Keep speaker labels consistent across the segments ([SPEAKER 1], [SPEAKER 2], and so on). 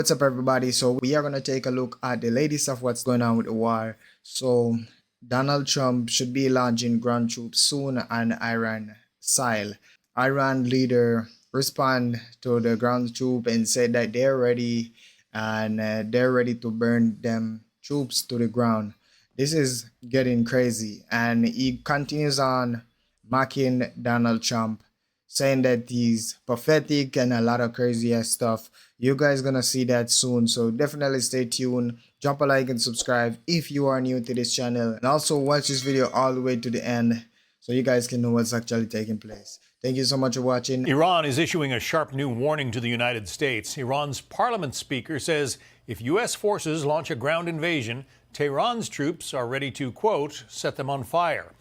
[SPEAKER 1] What's up, everybody? So we are going to take a look at the latest of what's going on with the war. So Donald Trump should be launching ground troops soon on Iran side. Iran leader respond to the ground troop and said that they're ready and they're ready to burn them troops to the ground. This is getting crazy, and he continues on mocking Donald Trump, saying that he's pathetic and a lot of crazy ass stuff. You guys gonna see that soon, so definitely stay tuned. Drop a like and subscribe if you are new to this channel, and also watch this video all the way to the end so you guys can know what's actually taking place. Thank you so much for watching.
[SPEAKER 2] Iran is issuing a sharp new warning to the United States. Iran's parliament speaker says if U.S. forces launch a ground invasion, Tehran's troops are ready to, quote, set them on fire.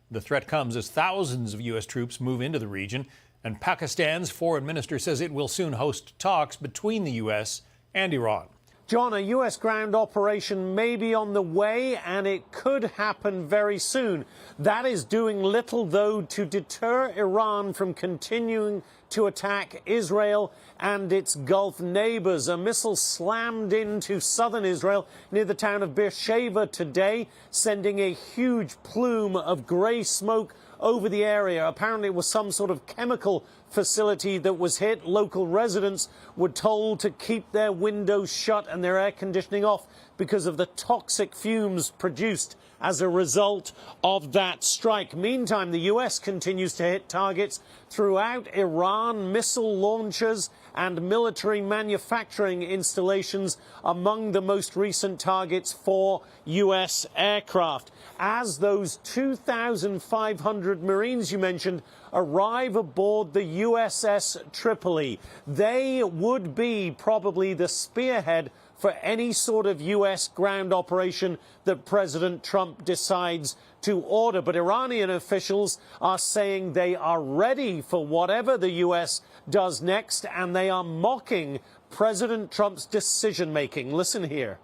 [SPEAKER 2] The threat comes as thousands of U.S. troops move into the region, and Pakistan's foreign minister says it will soon host talks between the U.S. and Iran.
[SPEAKER 3] John, a U.S. ground operation may be on the way, and it could happen very soon. That is doing little, though, to deter Iran from continuing to attack Israel and its Gulf neighbors. A missile slammed into southern Israel near the town of Beersheba today, sending a huge plume of grey smoke over the area. Apparently it was some sort of chemical facility that was hit. Local residents were told to keep their windows shut and their air conditioning off because of the toxic fumes produced as a result of that strike. Meantime, the U.S. continues to hit targets throughout Iran, missile launchers and military manufacturing installations among the most recent targets for U.S. aircraft. As those 2,500 Marines you mentioned arrive aboard the USS Tripoli, they would be probably the spearhead for any sort of U.S. ground operation that President Trump decides to order. But Iranian officials are saying they are ready for whatever the U.S. does next, and they are mocking President Trump's decision-making. Listen here.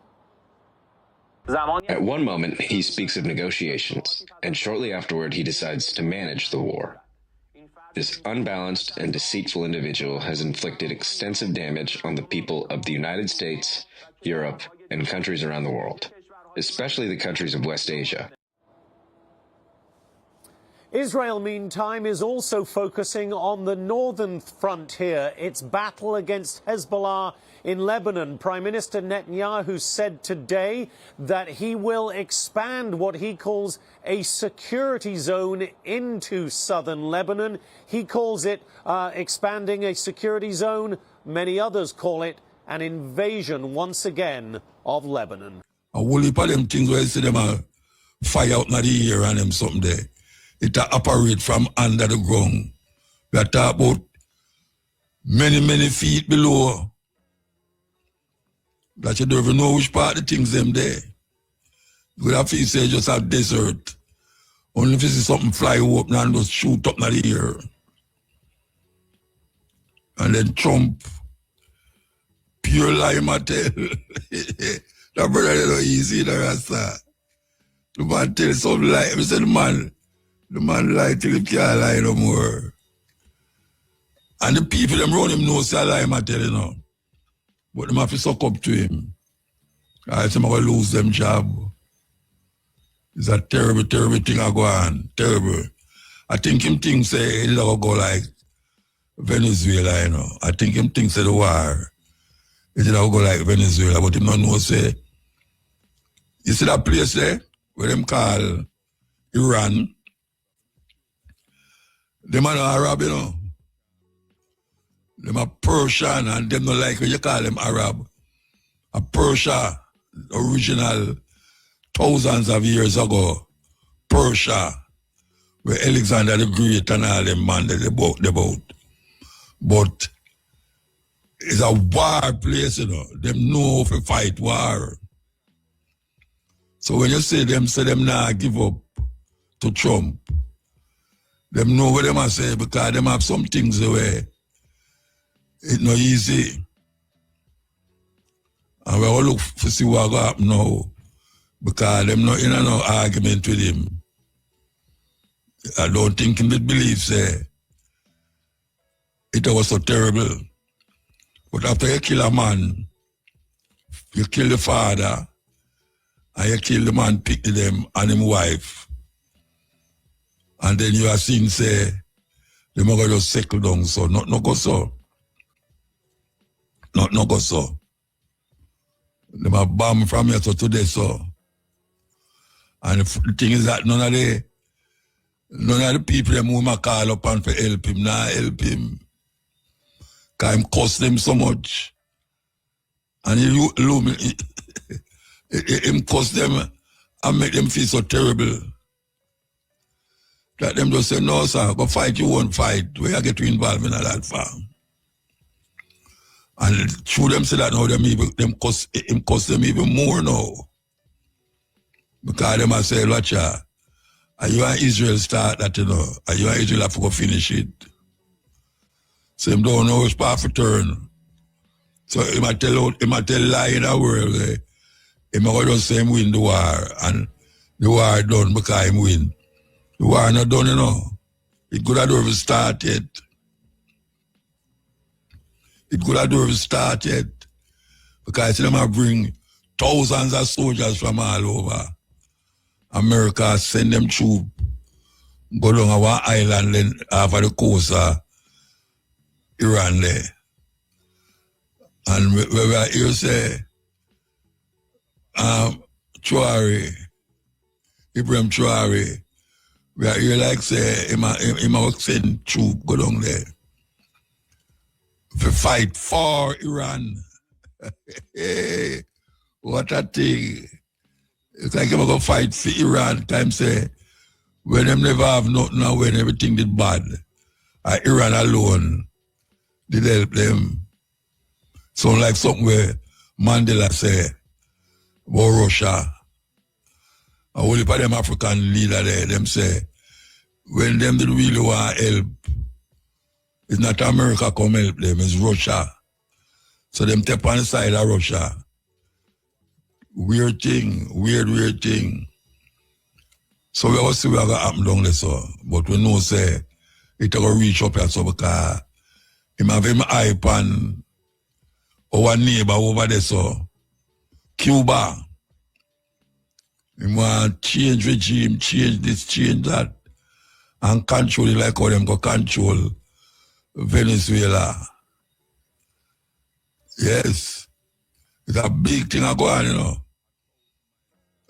[SPEAKER 4] At one moment, he speaks of negotiations, and shortly afterward, he decides to manage the war. This unbalanced and deceitful individual has inflicted extensive damage on the people of the United States, Europe, and countries around the world, especially the countries of West Asia.
[SPEAKER 3] Israel, meantime, is also focusing on the northern front here, its battle against Hezbollah in Lebanon. Prime Minister Netanyahu said today that he will expand what he calls a security zone into southern Lebanon. He calls it expanding a security zone. Many others call it an invasion, once again, of Lebanon.
[SPEAKER 5] A whole heap of them things where you see them fire out in the air and them something there. It operate from under the ground. We are talking about many feet below. That you don't even know which part of the things them there. You would have to say just a desert. Only if you see something fly up and just shoot up in the air. And then Trump, pure lie tell. That brother is not easy, the Rasta. The man tell some lie. I said the man lie till he can't lie no more. And the people them around him know say a lie, I tell you now. But them have to suck up to him. I say I'm going to lose them job. It's a terrible thing I go on. Terrible. I think him thinks say it'll go like Venezuela, you know. I think him thinks say the war. It'll go like Venezuela, but him don't know say. You see that place there where them call Iran? Them are not Arab, you know. Them are Persian, and them not like you call them Arab. A Persia, original, thousands of years ago. Persia, where Alexander the Great and all them man they boat. But it's a war place, you know. Them know if you fight war. So when you say them nah give up to Trump, them know what them are say because them have some things where it's not easy. And we all look to see what will happen now because them not in no argument with him. I don't think him that believes it was so terrible. But after you kill a man, You kill the father, and you kill the man, pick them and him wife. And then you are seen say, the mother just settle down, so not no go so. Not no go so. They have bomb from here to today, so. And the thing is that none of the people them who call up and for help him, nah help him. Cause him cost them so much. And he him cost them and make them feel so terrible. That them just say, no sir, go fight, you won't fight. Where you get you involved in that farm. And through them say that now him cost them even more now. Because them I say, watch ya, are you and Israel start that, you know? Are you and Israel have to go finish it? So him don't know which path to turn. So he might tell lie in the world, he might just say him win the war, and the war done because him win. The war not done, you know. It could have never started. It could have never started. Because them have bring thousands of soldiers from all over. America send them troops, go down a one island then off of the coast of Iran there. And we are here say, Traore, Ibrahim Traore, we are here like say, him send troops go down there to fight for Iran. Hey, what a thing. It's like I'm going to fight for Iran. Time say, when them never have nothing and when everything did bad, Iran alone did help them. Sound like something where Mandela say about Russia. And all of them African leader there, them say, when them did really want help, it's not America come help them, it's Russia. So them step on the side of Russia. Weird thing. So we will see what will happen down there, so. But we know, say, it will reach up here, so, because him have him eye on our neighbor over there, so. Cuba. He want change regime, change this, change that, and control it like how them go control Venezuela. Yes. It's a big thing going on, you know.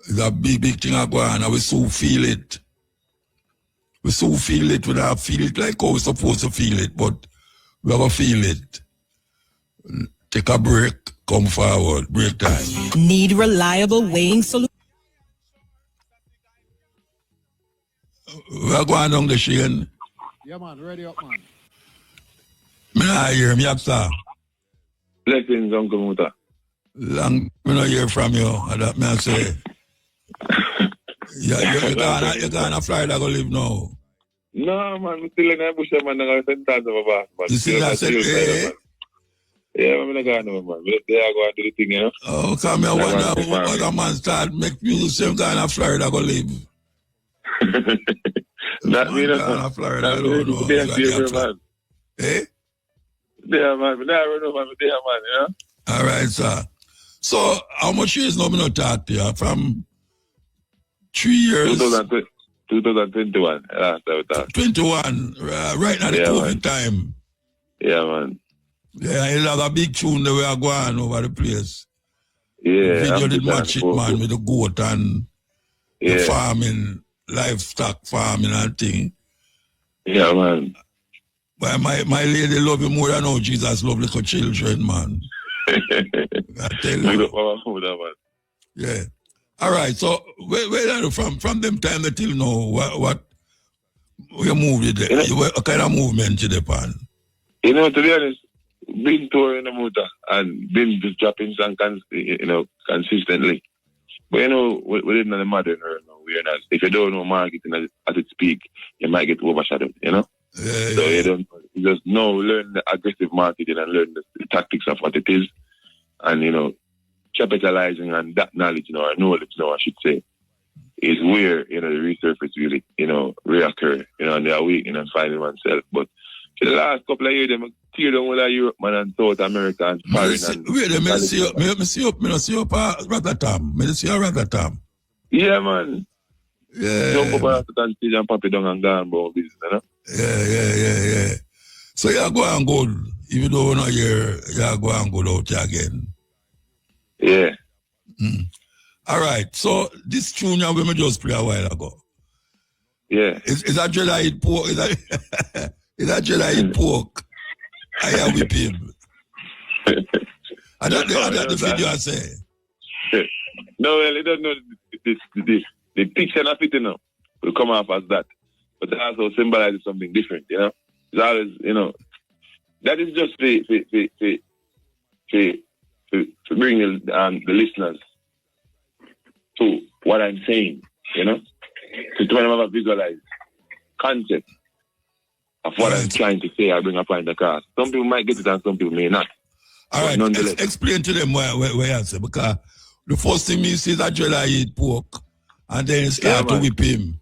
[SPEAKER 5] It's a big thing going on, and we so feel it. We so feel it, we don't feel it like how we're supposed to feel it, but we have to feel it. Take a break, come forward, break time.
[SPEAKER 6] Need reliable weighing solutions?
[SPEAKER 5] We are going down the Shane.
[SPEAKER 7] Yeah, man, ready up, man.
[SPEAKER 5] Me not hear me, sir.
[SPEAKER 8] Blessings, Uncle Muta.
[SPEAKER 5] Long, me not hear from you, and that me I say. You're gonna Florida go live now.
[SPEAKER 8] No, man, I'm still in the bush, man. I'm going to send of a bath, man.
[SPEAKER 5] You see that?
[SPEAKER 8] Yeah, I'm going to go, man. They are going to do the thing, you know?
[SPEAKER 5] Oh, come here, what a man start make music, same kind of Florida go live.
[SPEAKER 8] That means
[SPEAKER 5] that Florida, I don't know.
[SPEAKER 8] Man.
[SPEAKER 5] Eh?
[SPEAKER 8] Yeah, man. I don't know, man. Yeah, man, you know?
[SPEAKER 5] All right, sir. So, how much years now me not talk to you? From 3 years?
[SPEAKER 8] 2021. Last time we talked.
[SPEAKER 5] 21, right now the COVID time.
[SPEAKER 8] Yeah, man.
[SPEAKER 5] Yeah, it's like a big tune that we are going over the place.
[SPEAKER 8] Yeah.
[SPEAKER 5] The video did match it, man, with the goat and the farming, livestock farming and thing.
[SPEAKER 8] Yeah, man.
[SPEAKER 5] But my lady love you more than how Jesus love little children, man. I tell you. Yeah. All right, so where are you from them time till now? What you moved there? What kind of movement you depend?
[SPEAKER 8] You know, to be honest, been touring the muta and been just dropping songs, consistently. But you know, we live in the modern world now. We're not. If you don't know marketing as it speak, you might get overshadowed. You know.
[SPEAKER 5] Yeah.
[SPEAKER 8] You just learn the aggressive marketing and learn the tactics of what it is, and capitalizing on that knowledge, or knowledge, I should say, is where the resurface really, reoccur, and they are weak, and finding oneself. But The last couple of years, they tear down with Europe, man, and South America and foreign.
[SPEAKER 5] Wait a minute, see you, Rotterdam. Me see you, Rotterdam.
[SPEAKER 8] Yeah, man.
[SPEAKER 5] Yeah.
[SPEAKER 8] Jump up on the stage and pop it down and down, bro, business, you know?
[SPEAKER 5] Yeah. So you're going good, even though we're not here, you're going good out here again.
[SPEAKER 8] Yeah.
[SPEAKER 5] All right, so this tune we me just play a while ago.
[SPEAKER 8] Yeah.
[SPEAKER 5] Is that Jedi eat pork? Is that Jedi eat pork? I whip him. I don't the video I say.
[SPEAKER 8] No, well, it doesn't know the picture of it, you know, will come off as that. But it also symbolizes something different, you know? It's always, you know, that is just to bring the listeners to what I'm saying, you know? To try to visualize concept of what I'm trying to say, I bring a point across. Some people might get it and some people may not.
[SPEAKER 5] All right, explain to them where I say, because the first thing me see is that Jedi eat pork, and then you start to whip him.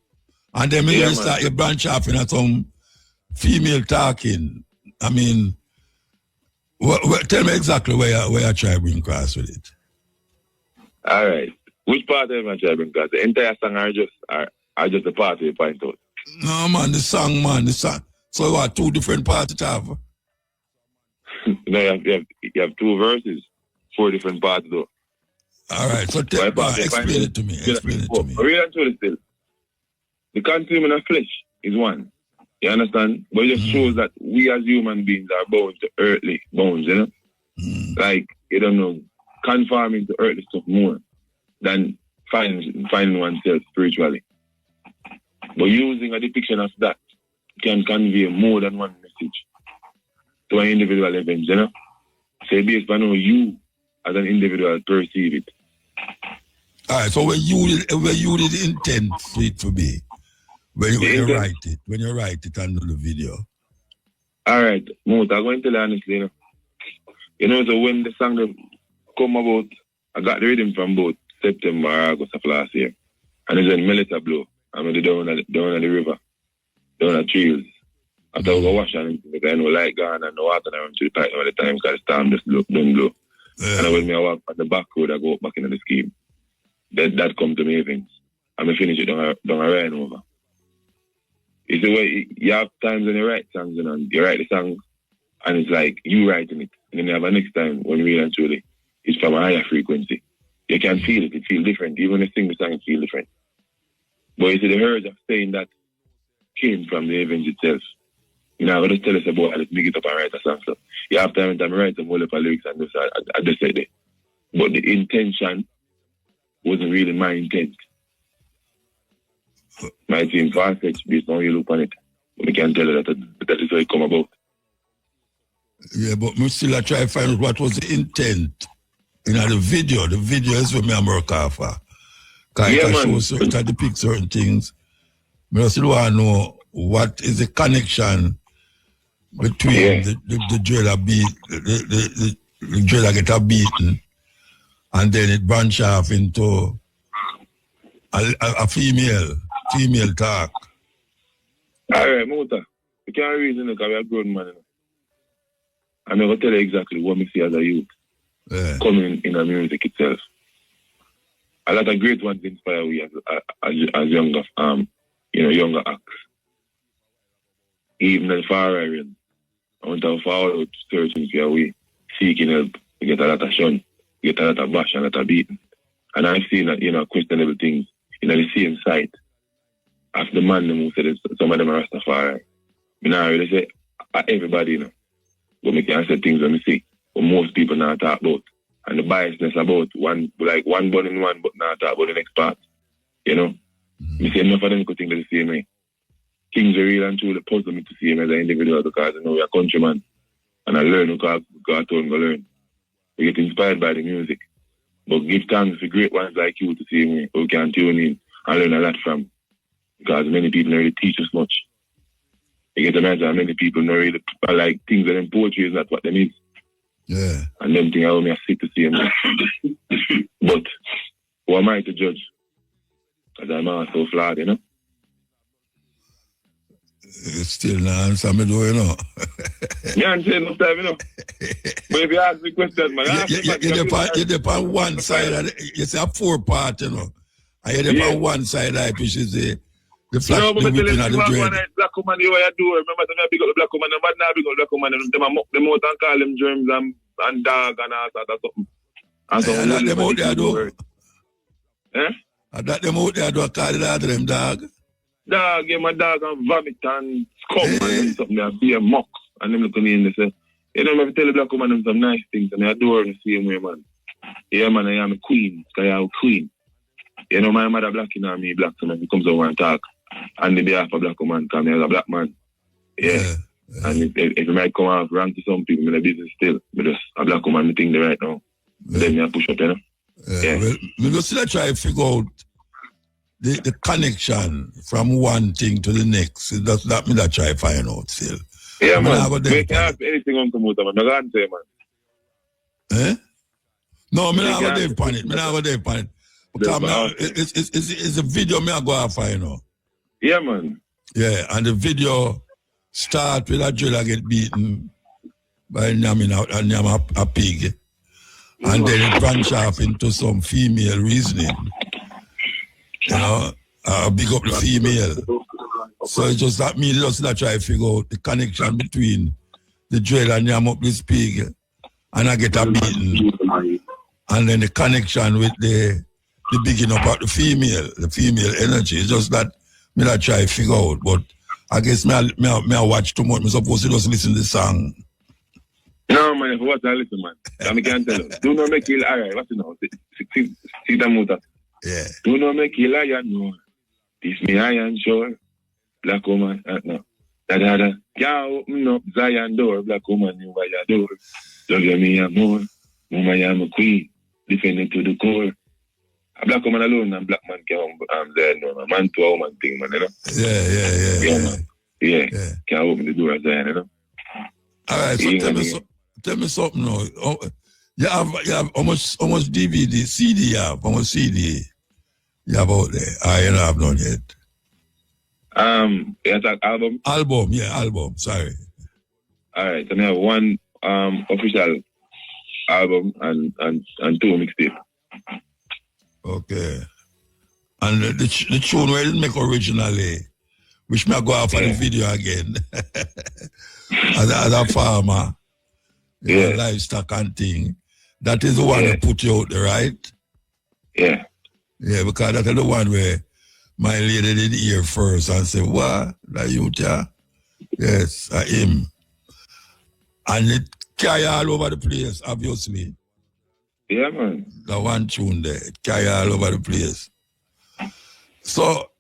[SPEAKER 5] And then you start, you branch off in some female talking. I mean, tell me exactly where you try to bring across with it.
[SPEAKER 8] All right. Which part of it I try to bring across? The entire song are just the part you point out?
[SPEAKER 5] No, man, the song. So what, two different parts to have?
[SPEAKER 8] No, you have two verses, 4 different parts though.
[SPEAKER 5] All right, so explain it to me.
[SPEAKER 8] Read and truly still. The consuming of flesh is one. You understand? But it just shows that we as human beings are bound to earthly bones, you know? Like, you don't know, conforming to earthly stuff more than finding oneself spiritually. But using a depiction of that can convey more than one message to an individual event, you know? So based on how you as an individual perceive it.
[SPEAKER 5] All right, so when you did intend for it to be, when you write it and do the video.
[SPEAKER 8] All right, Muta, I'm going to tell you honestly, you know, so when the song come about, I got the rhythm from both September or August of last year. And it's in Melita Blow. I'm down at the river, down at trails. After we go wash and I know light gone and the water around to the pipe all the time because the storm just don't blow. And when I walk on the back road, I go back into the scheme. That come to me events. And I finish it down a ride over. It's the way you have times when you write songs, you know, you write the song and it's like you writing it. And then you have a next time when you really and truly, it's from a higher frequency. You can feel it feels different. Even when you sing the song, it feels different. But you see, the urge of saying that came from the event itself. You know, I just tell us about, I just make it up and write a song. So you have time to write some whole of lyrics and I just said it. But the intention wasn't really my intent. My team far-fetched based on how you look on it. But we can tell you that is how it come about.
[SPEAKER 5] Yeah, but we still try to find out what was the intent. You know, the video is what I'm working for. Because it shows certain, depict certain things. I still want to know what is the connection between the driller beat, the driller get a beaten, and then it branch off into a female talk.
[SPEAKER 8] All right, Muta. You can't reason it because we are grown man. I'm going to tell you exactly what I see as a youth coming in the music itself. A lot of great ones inspire we as younger, younger acts. Even the far area, I want to follow searching for we seeking help. We get a lot of shun, we get a lot of bash and a lot of beating. And I've seen questionable things the same site. As the man who said some of them are Rastafari. I not really say everybody, but I can say things when I see, but most people not talk about. And the biasness about one bun in one, but not talk about the next part. You know? I say enough of them could think the same way. Things are real and truly puzzle me to see him as an individual because we're a countryman. And I learn what God told me to learn. We get inspired by the music. But give thanks to great ones like you to see me who can tune in and learn a lot from. Because many people don't really teach us much. You get imagine many people don't really like things that in poetry is not what they mean.
[SPEAKER 5] Yeah.
[SPEAKER 8] And them things I only sit to see them. But who am I to judge? Because I'm also flawed,
[SPEAKER 5] Still not answer me though, you know.
[SPEAKER 8] Me answer enough time, you know. But if you ask the question, man,
[SPEAKER 5] You're on one side, and you say a 4-part, you know. And you're on one side, like, which is the flash,
[SPEAKER 8] no, but
[SPEAKER 5] the whipping
[SPEAKER 8] tell
[SPEAKER 5] of the
[SPEAKER 8] you,
[SPEAKER 5] dread.
[SPEAKER 8] black woman, you do. Remember, I big up the black woman, but now big up the black woman, them out and call them germs and dog and all that or something. And so,
[SPEAKER 5] that them out there, though.
[SPEAKER 8] Eh?
[SPEAKER 5] And that them out there, do call it out to them, dog.
[SPEAKER 8] Dog, yeah, my dog and vomit and scum and something, they be a mock. And them looking in, they say, you know, I tell the black woman them some nice things, and I adore her the same way, man. Yeah, man, I am a queen, because I am a queen. You know, my mother black, you know, me black, so he comes over and talk. And the behalf of black woman, because I'm a black man. Yeah. And if you might come out wrong to some people in the business still, but just a black woman, the thing there right now. Then I push up, you know.
[SPEAKER 5] Well, we just still try to figure out the connection from one thing to the next. That's that me that try to find out still.
[SPEAKER 8] Yeah, man. We can ask anything on Muta, man. I can't say, man.
[SPEAKER 5] Eh? No, me not go there upon it. Me not go there upon it. Because it's a video me I go to find out.
[SPEAKER 8] Yeah, man.
[SPEAKER 5] Yeah, and the video start with a drill get beaten by a pig. And then it branch off into some female reasoning. You know, big up the female. So it's just that me just not try to figure out the connection between the dread and yam up this pig and I get a beating. And then the connection with the bigging up of the female energy. It's just that me not try to figure out. But I guess me I watch too much. I'm supposed to just listen to the song.
[SPEAKER 8] No, man, if you watch I listen, man. I can't tell you. Do not make you alright. What's it now? See the Muta.
[SPEAKER 5] Yeah.
[SPEAKER 8] Do not make you lie, no. This me iron sure. Black woman, no. Da. Can't open up Zion door. Black woman, you by your door. Don't get me a more. Woman, I'm a queen. Defending to the core. A black woman alone and black man can't there, no. A man to a woman thing, man, you know?
[SPEAKER 5] Yeah.
[SPEAKER 8] Man. Yeah. Can't open the door of Zion, you know?
[SPEAKER 5] All right, so tell me something now. You have how much DVD, CD you have? How much CD you have out there? You don't have none yet.
[SPEAKER 8] It's an album?
[SPEAKER 5] Album, sorry.
[SPEAKER 8] All right, so I have one official album and 2 mixtapes.
[SPEAKER 5] Okay. And the tune where it make originally, which may go out for the video again. as a farmer, you know, livestock and thing. That is the one that put you out there, right?
[SPEAKER 8] Yeah.
[SPEAKER 5] Yeah, because that's the one where my lady did hear first and say, what? That you, yeah? Yes, him. And it carry all over the place, obviously.
[SPEAKER 8] Yeah, man.
[SPEAKER 5] The one tune there, it carry all over the place. So,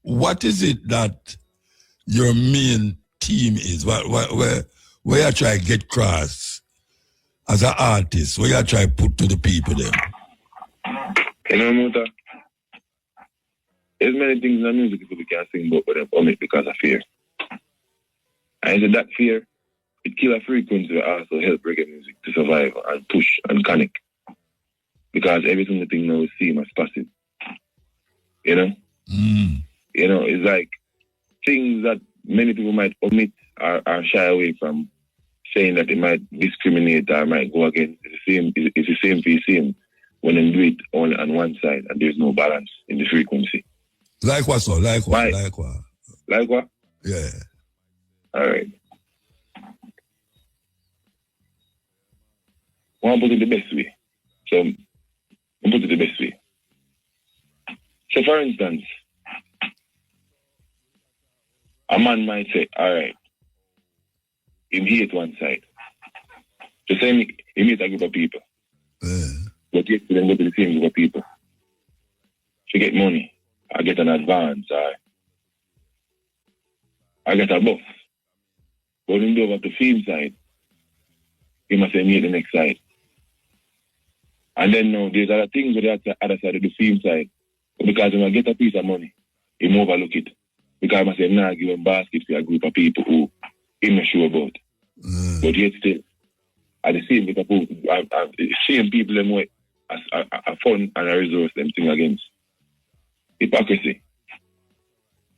[SPEAKER 5] what is it that your main team is? Where you try to get across as an artist? Where you try to put to the people then?
[SPEAKER 8] You know, Muta, there's many things in the music people can sing about, but they omit because of fear. And that fear, it kills a frequency that also help reggae music to survive and push and connect. Because every single thing now is seen as passive. You know? You know, it's like things that many people might omit or shy away from, saying that they might discriminate or might go against. It's the same for the same when they do it only on one side and there's no balance in the frequency.
[SPEAKER 5] Like what, so? Like what?
[SPEAKER 8] Like what?
[SPEAKER 5] Yeah.
[SPEAKER 8] All right. I want to put it the best way. So, I put it the best way. So, for instance, a man might say, all right, he hate one side. So, say he meet a group of people. But yet, then go to the same group of people. To get money, I get an advance, I get a buff. But then go over to the film side, he must say meet the next side. And then now there's other things on the other side of the film side. Because when I get a piece of money, he overlook it. Because I must say, nah, give him basket for a group of people who he's not sure about. But yet still, at the same group of people, the same people them way a fund and a resource them thing against. Hypocrisy.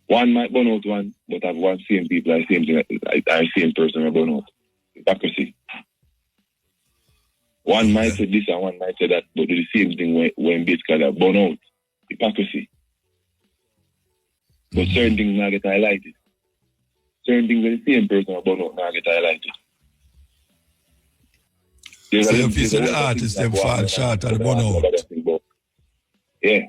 [SPEAKER 8] One might burn out one, but have one same people, I same thing, I same person will burn out. Hypocrisy. One might say this and one might say that, but do the same thing when basically they burn out. Hypocrisy. But certain things now get highlighted. Certain things when the same person will burn out now get highlighted.
[SPEAKER 5] So if you say the artists them fall short of the burn out.
[SPEAKER 8] Yeah.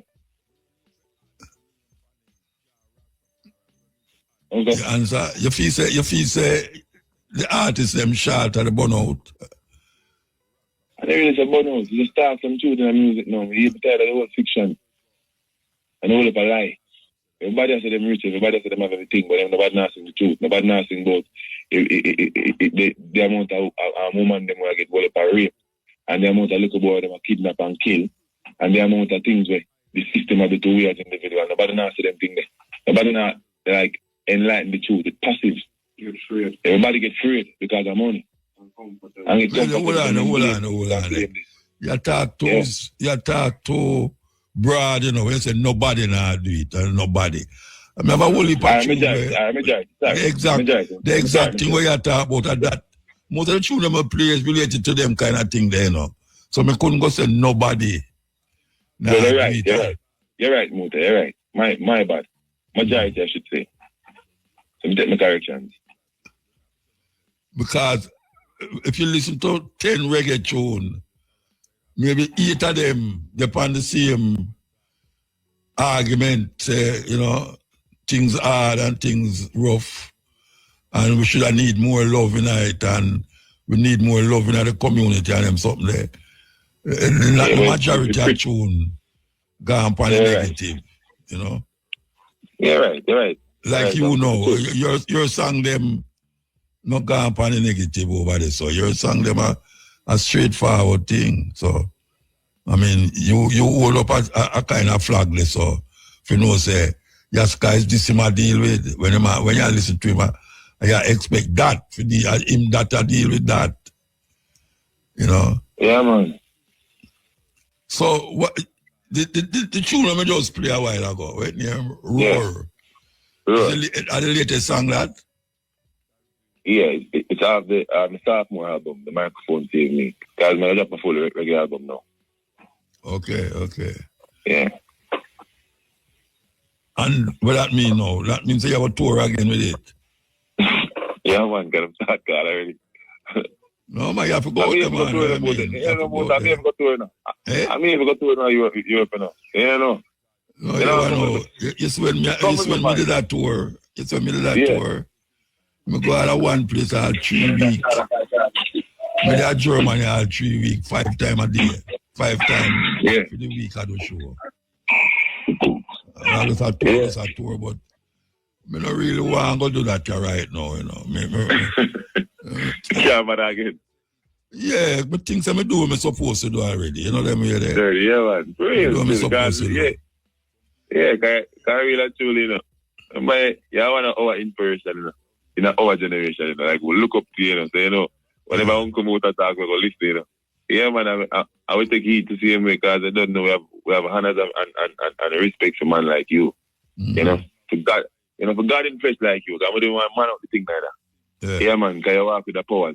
[SPEAKER 5] Okay. The answer, you feel say the artists them short of the burnout.
[SPEAKER 8] I don't really say burnout. You just start some truth in the music now. You're tired of the whole fiction. And the whole of a lie. Everybody has them rich, everybody has them have everything, but nobody knows the truth. Nobody knows about the amount of woman them will get all up a rape, and the amount of little boy them will kidnap and kill, and the amount of things where the system have to weird individual. Nobody knows them thing there. Nobody knows like enlighten the truth. It's passive. Everybody get freed because of money. And it's
[SPEAKER 5] hold on. You talk too broad, you know, when you say nobody now do it, and nobody. I mean, I have a whole heap of tune the exact thing where you talk about that. Most of the tune them play is related to them kind of thing there, you know. So I couldn't go say nobody.
[SPEAKER 8] Nah, you're right. You're right, Muta. You're right. My bad. Majority, I should say. So take my corrections.
[SPEAKER 5] Because if you listen to 10 reggae tune, maybe 8 of them depend the same argument, you know, things hard and things rough, and we should have need more love in it, and we need more love in the community and them something there. Not the majority of tune gone upon the negative, you know.
[SPEAKER 8] You're right.
[SPEAKER 5] Like you know, your song them not gone upon the negative over there, so your song them a straightforward thing. So I mean, you hold up a kind of flag there, so if you know say, yes guys, this him a deal with, when you listen to him, you expect that for him that a deal with that. You know?
[SPEAKER 8] Yeah, man.
[SPEAKER 5] So what the tune I just play a while ago, right? Name Roar. Are the latest song that?
[SPEAKER 8] Yeah, it's off the sophomore album, The Microphone Saved Me. Because I dropped my full reggae album now.
[SPEAKER 5] Okay.
[SPEAKER 8] Yeah.
[SPEAKER 5] And what that mean now? That means you have a tour again with it?
[SPEAKER 8] Yeah, man, got him start call already.
[SPEAKER 5] No, man, you have to go out there, man.
[SPEAKER 8] I'm even got tour now. I'm even got tour now, Europe now. Yeah, no.
[SPEAKER 5] No, you know. It's when me did that tour. It's when me did that tour. I go out of one place all 3 weeks. I did Germany all 3 weeks, 5 times a day. 5 times for the week I do show. I just a tour, but I don't really want to go do that right now, you know.
[SPEAKER 8] Again.
[SPEAKER 5] Yeah, but things I'm doing, I'm supposed to do already. You know what I mean?
[SPEAKER 8] Dirty, yeah, man. Real.
[SPEAKER 5] I'm supposed to do.
[SPEAKER 8] Yeah, because really truly, you know. I want to hour in person, you know. In our generation, you know. Like, we look up to you, know. So, you know, whenever Uncle Muta talk, we go listen, you know. Yeah, man, I would take heed to see him because I don't know we have honors and respect for a man like you. Mm-hmm. You know, for God in flesh like you. I'm doing one man out the thing like that. Yeah, man, because you walk with the power.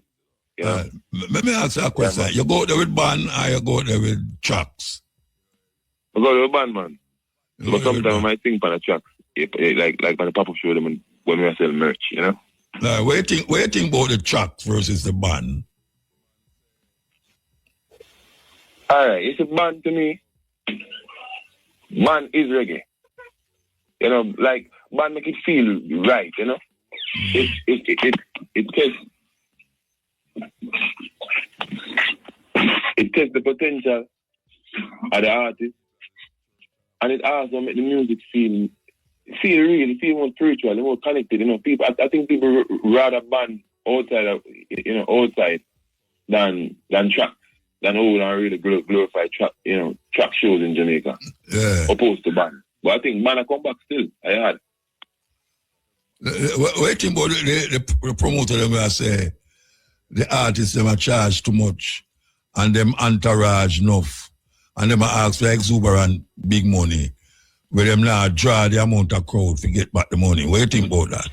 [SPEAKER 8] You know?
[SPEAKER 5] Let me ask you a question. You go there with band or you go there with tracks?
[SPEAKER 8] I go there with band, man. But sometimes I might think on the tracks. Like on the pop-up show them when we sell merch, you know?
[SPEAKER 5] What do you think about the tracks versus the band?
[SPEAKER 8] Alright, it's a band to me. Band is reggae. You know, like band make it feel right, you know? It tests the potential of the artist, and it also make the music feel real, feel more spiritual, more connected. You know, people. I think people rather band outside than tracks. Than old and really glorified track shows in Jamaica. Yeah. Opposed to band. But I think band come back still. I had.
[SPEAKER 5] Waiting about the promoter them I say the artists them charge too much and them entourage enough and them ask for exuberant big money where them now draw the amount of crowd to get back the money. What do you think about that?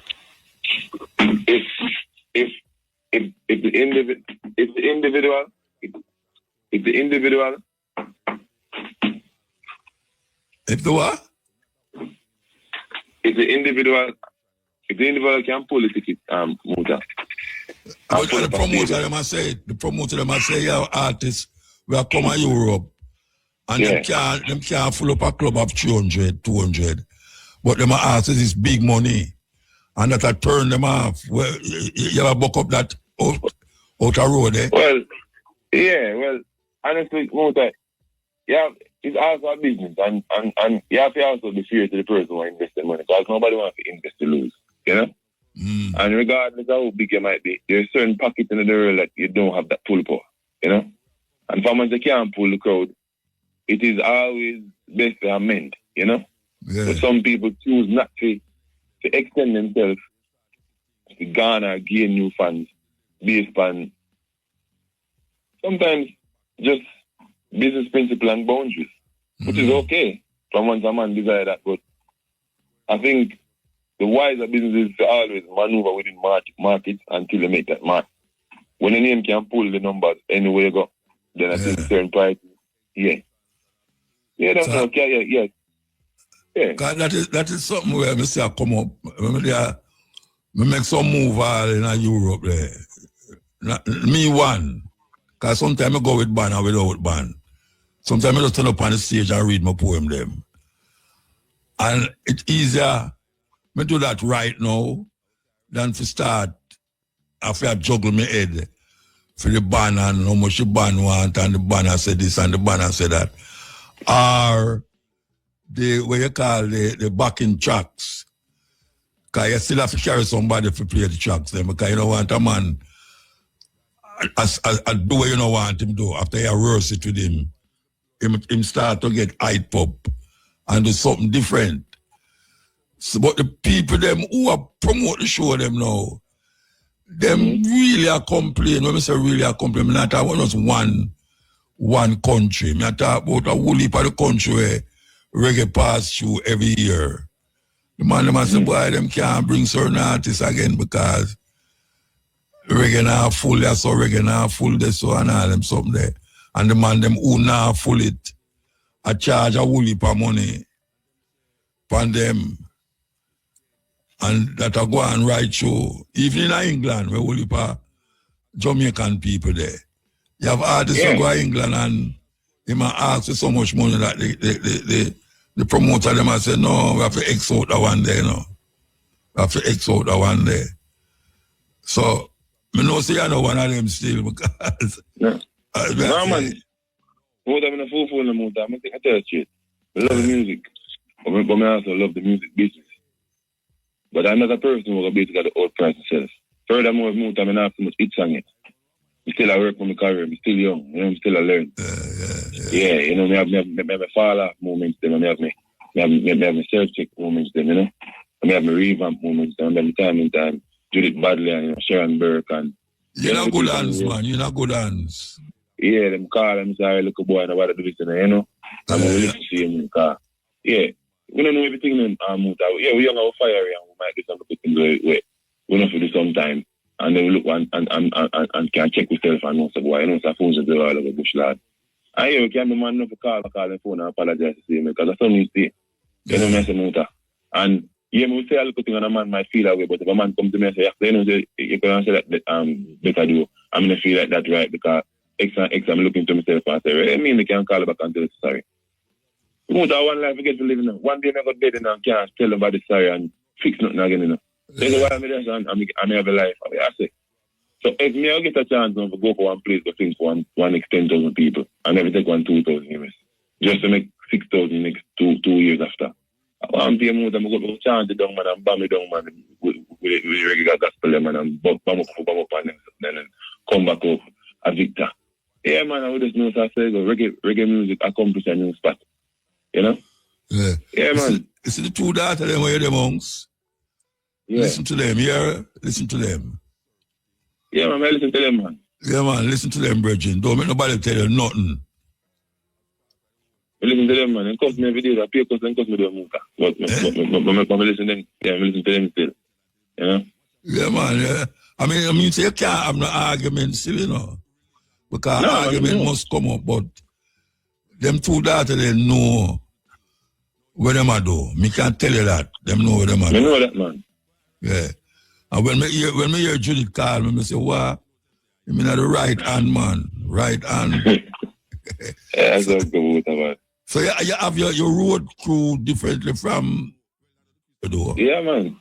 [SPEAKER 8] If the individual, if the
[SPEAKER 5] what?
[SPEAKER 8] If the individual can pull the ticket, Muta.
[SPEAKER 5] But the promoter them say, yeah, artists will come to Europe and them can't full up a club of 300, 200. But them artists is big money. And that I turn them off. Well, you ever buck up that outer road, eh?
[SPEAKER 8] Well, honestly, Muta, it's also a business, and you have to also be fair to the person who invests the money, because nobody wants to invest to lose, you know? And regardless of how big you might be, there's certain pockets in the world that you don't have that pull power, you know? And for once you can't pull the crowd, it is always best to amend, you know?
[SPEAKER 5] Yeah.
[SPEAKER 8] But some people choose not to extend themselves to garner, gain new fans based on sometimes just business principle and boundaries, which is okay from once a man desire that. But I think the wiser business is to always maneuver within markets until they make that mark. When a name can pull the numbers anywhere you go, then I think certain prices, that's okay, yeah.
[SPEAKER 5] That is something where I say I come up. I make some move all in Europe there. Me one. Because sometimes I go with band or without band. Sometimes I just turn up on the stage and read my poem them. And it's easier to do that right now than to start after I juggle my head for the band and how much the band want and the band I said this and the band I said that. Or the what you call the backing tracks. Because you still have to carry somebody to play the tracks then, because you don't want a man I do what you don't want him to do. After you rehearse it with him start to get hype up and do something different. So, but the people them who are promote the show them now, them really are complaining. When I say really are complaining, I'm not talking about just one country. I'm talking about a whole heap of the country where reggae pass through every year. The man them say, boy, them can't bring certain artists again because reggae now full there, so reggae now full there, so and all them something there. And the man them who now full it, I charge a whole heap of money from them. And that I go and write show. Even in England, where whole heap of Jamaican people there. You have artists who go to England and they might ask for so much money that the promoter them might say, no, we have to X out that one there, no. We have to X out that one there. So, I know say I know one of them still because
[SPEAKER 8] man. What I'm in a full phone about that, I tell you straight. I love the music. But I also love the music business. But I'm not a person who will basically the old price itself. Furthermore, I mean, I have too much hits on it. I still I work for my career, I'm still young, you know, I'm still a learn. You know, I have my fall off moments, then I have my self-check moments, then, you know. I have my revamp moments, then I have time in time. Judith Badley and Sharon Burke and
[SPEAKER 5] you're not good hands, man. You're not good hands.
[SPEAKER 8] Yeah, them call and say, look a boy, nobody do this, you know. I'm going to see him in the car. Yeah. We don't know everything in Muta. Yeah, we young our fire and we might get some good things away. We don't do some time. And then we look and can check yourself and know, so boy, you know, so phones is all over bush lad. And yeah, we can't be man enough to call the phone and apologize to see me because that's something you see. You know, I say Muta. And yeah, we say a little thing and a man might feel that way, but if a man comes to me and say, you know, you can say that better do. I'm going to feel like that right because X and X, I'm looking to myself and say, I mean, they can't call back and tell us sorry. One life we get to live in. One day I got dead and I can't tell nobody sorry and fix nothing again, you know. That's why I'm there and I have a life. I say. So if me I get a chance to go for one place to think for one next 10,000 people and never take 2,000 years. Just to make 6,000 next two years after. I'm paying more than I go chant it down, man, and bam it down, man, with regular gospel, man, and bam up on them, then come back up a victor. Yeah, man, I would just know that reggae music accomplish a new spot. You know? Yeah, man.
[SPEAKER 5] You see the two daughters, them where the monks? Yeah. Listen to them, yeah? Listen to them.
[SPEAKER 8] Yeah, man, I listen to them, man.
[SPEAKER 5] Yeah, man, listen to them, brethren. Don't make nobody tell you nothing.
[SPEAKER 8] I listen to them, man. And cost me every day. I pay cost and cost me the muta. But I listen to them. Yeah, I listen to them still. You know?
[SPEAKER 5] Yeah, man. Yeah. I mean, so you can't have no argument still, you know. Because argument must come up, but them two daughters, they know what them are do. Me can't tell you that. Them know what them are do.
[SPEAKER 8] I know that, man.
[SPEAKER 5] Yeah. And when me hear Judith call me, I say, what? You mean the right hand, man. Right hand.
[SPEAKER 8] Yeah, that's good about.
[SPEAKER 5] So you have your road crew differently from the door?
[SPEAKER 8] Yeah, man.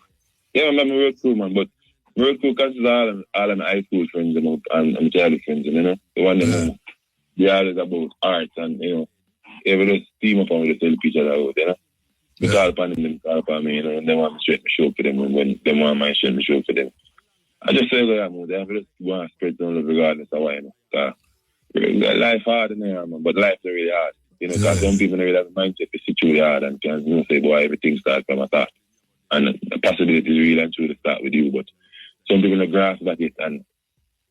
[SPEAKER 8] Yeah, I'm a road crew, man. But road crew consists all of my high school friends and childhood friends, you know? The one that they always about art and, you know, every just team up and we just help each other out, you know? We call upon them, call upon me, you know, and they want me to straight me show for them, and when they want me to straight me show for them. I just say, they have to just want to spread some love regardless of why, you know? Life hard in there, man, but life is really hard. You know, because some people don't really have a mindset to sit really hard and can, you know, say, boy, everything starts from a thought. And the possibility is real and true to start with you, but some people don't grasp that it, and,